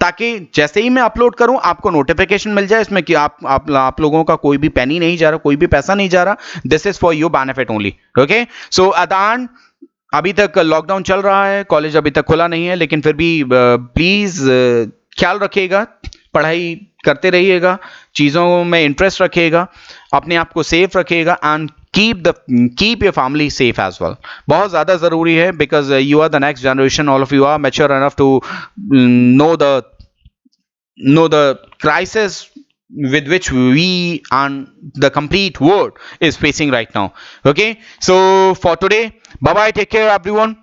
ताकि जैसे ही मैं अपलोड करूं आपको नोटिफिकेशन मिल जाए। इसमें कि आप लोगों का कोई भी पेनी नहीं जा रहा, कोई भी पैसा नहीं जा रहा। This is for your benefit only. Okay, so Adan, अभी तक लॉकडाउन चल रहा है, कॉलेज अभी तक खुला नहीं है, लेकिन फिर भी प्लीज ख्याल रखिएगा, पढ़ाई करते रहिएगा, चीजों में इंटरेस्ट रखिएगा, अपने आप को सेफ रखिएगा and keep your family safe as well. बहुत ज्यादा जरूरी है, because you are the next generation, all of you are mature enough to know the crisis with which we and the complete world is facing right now. Okay, so for today, bye bye, take care everyone.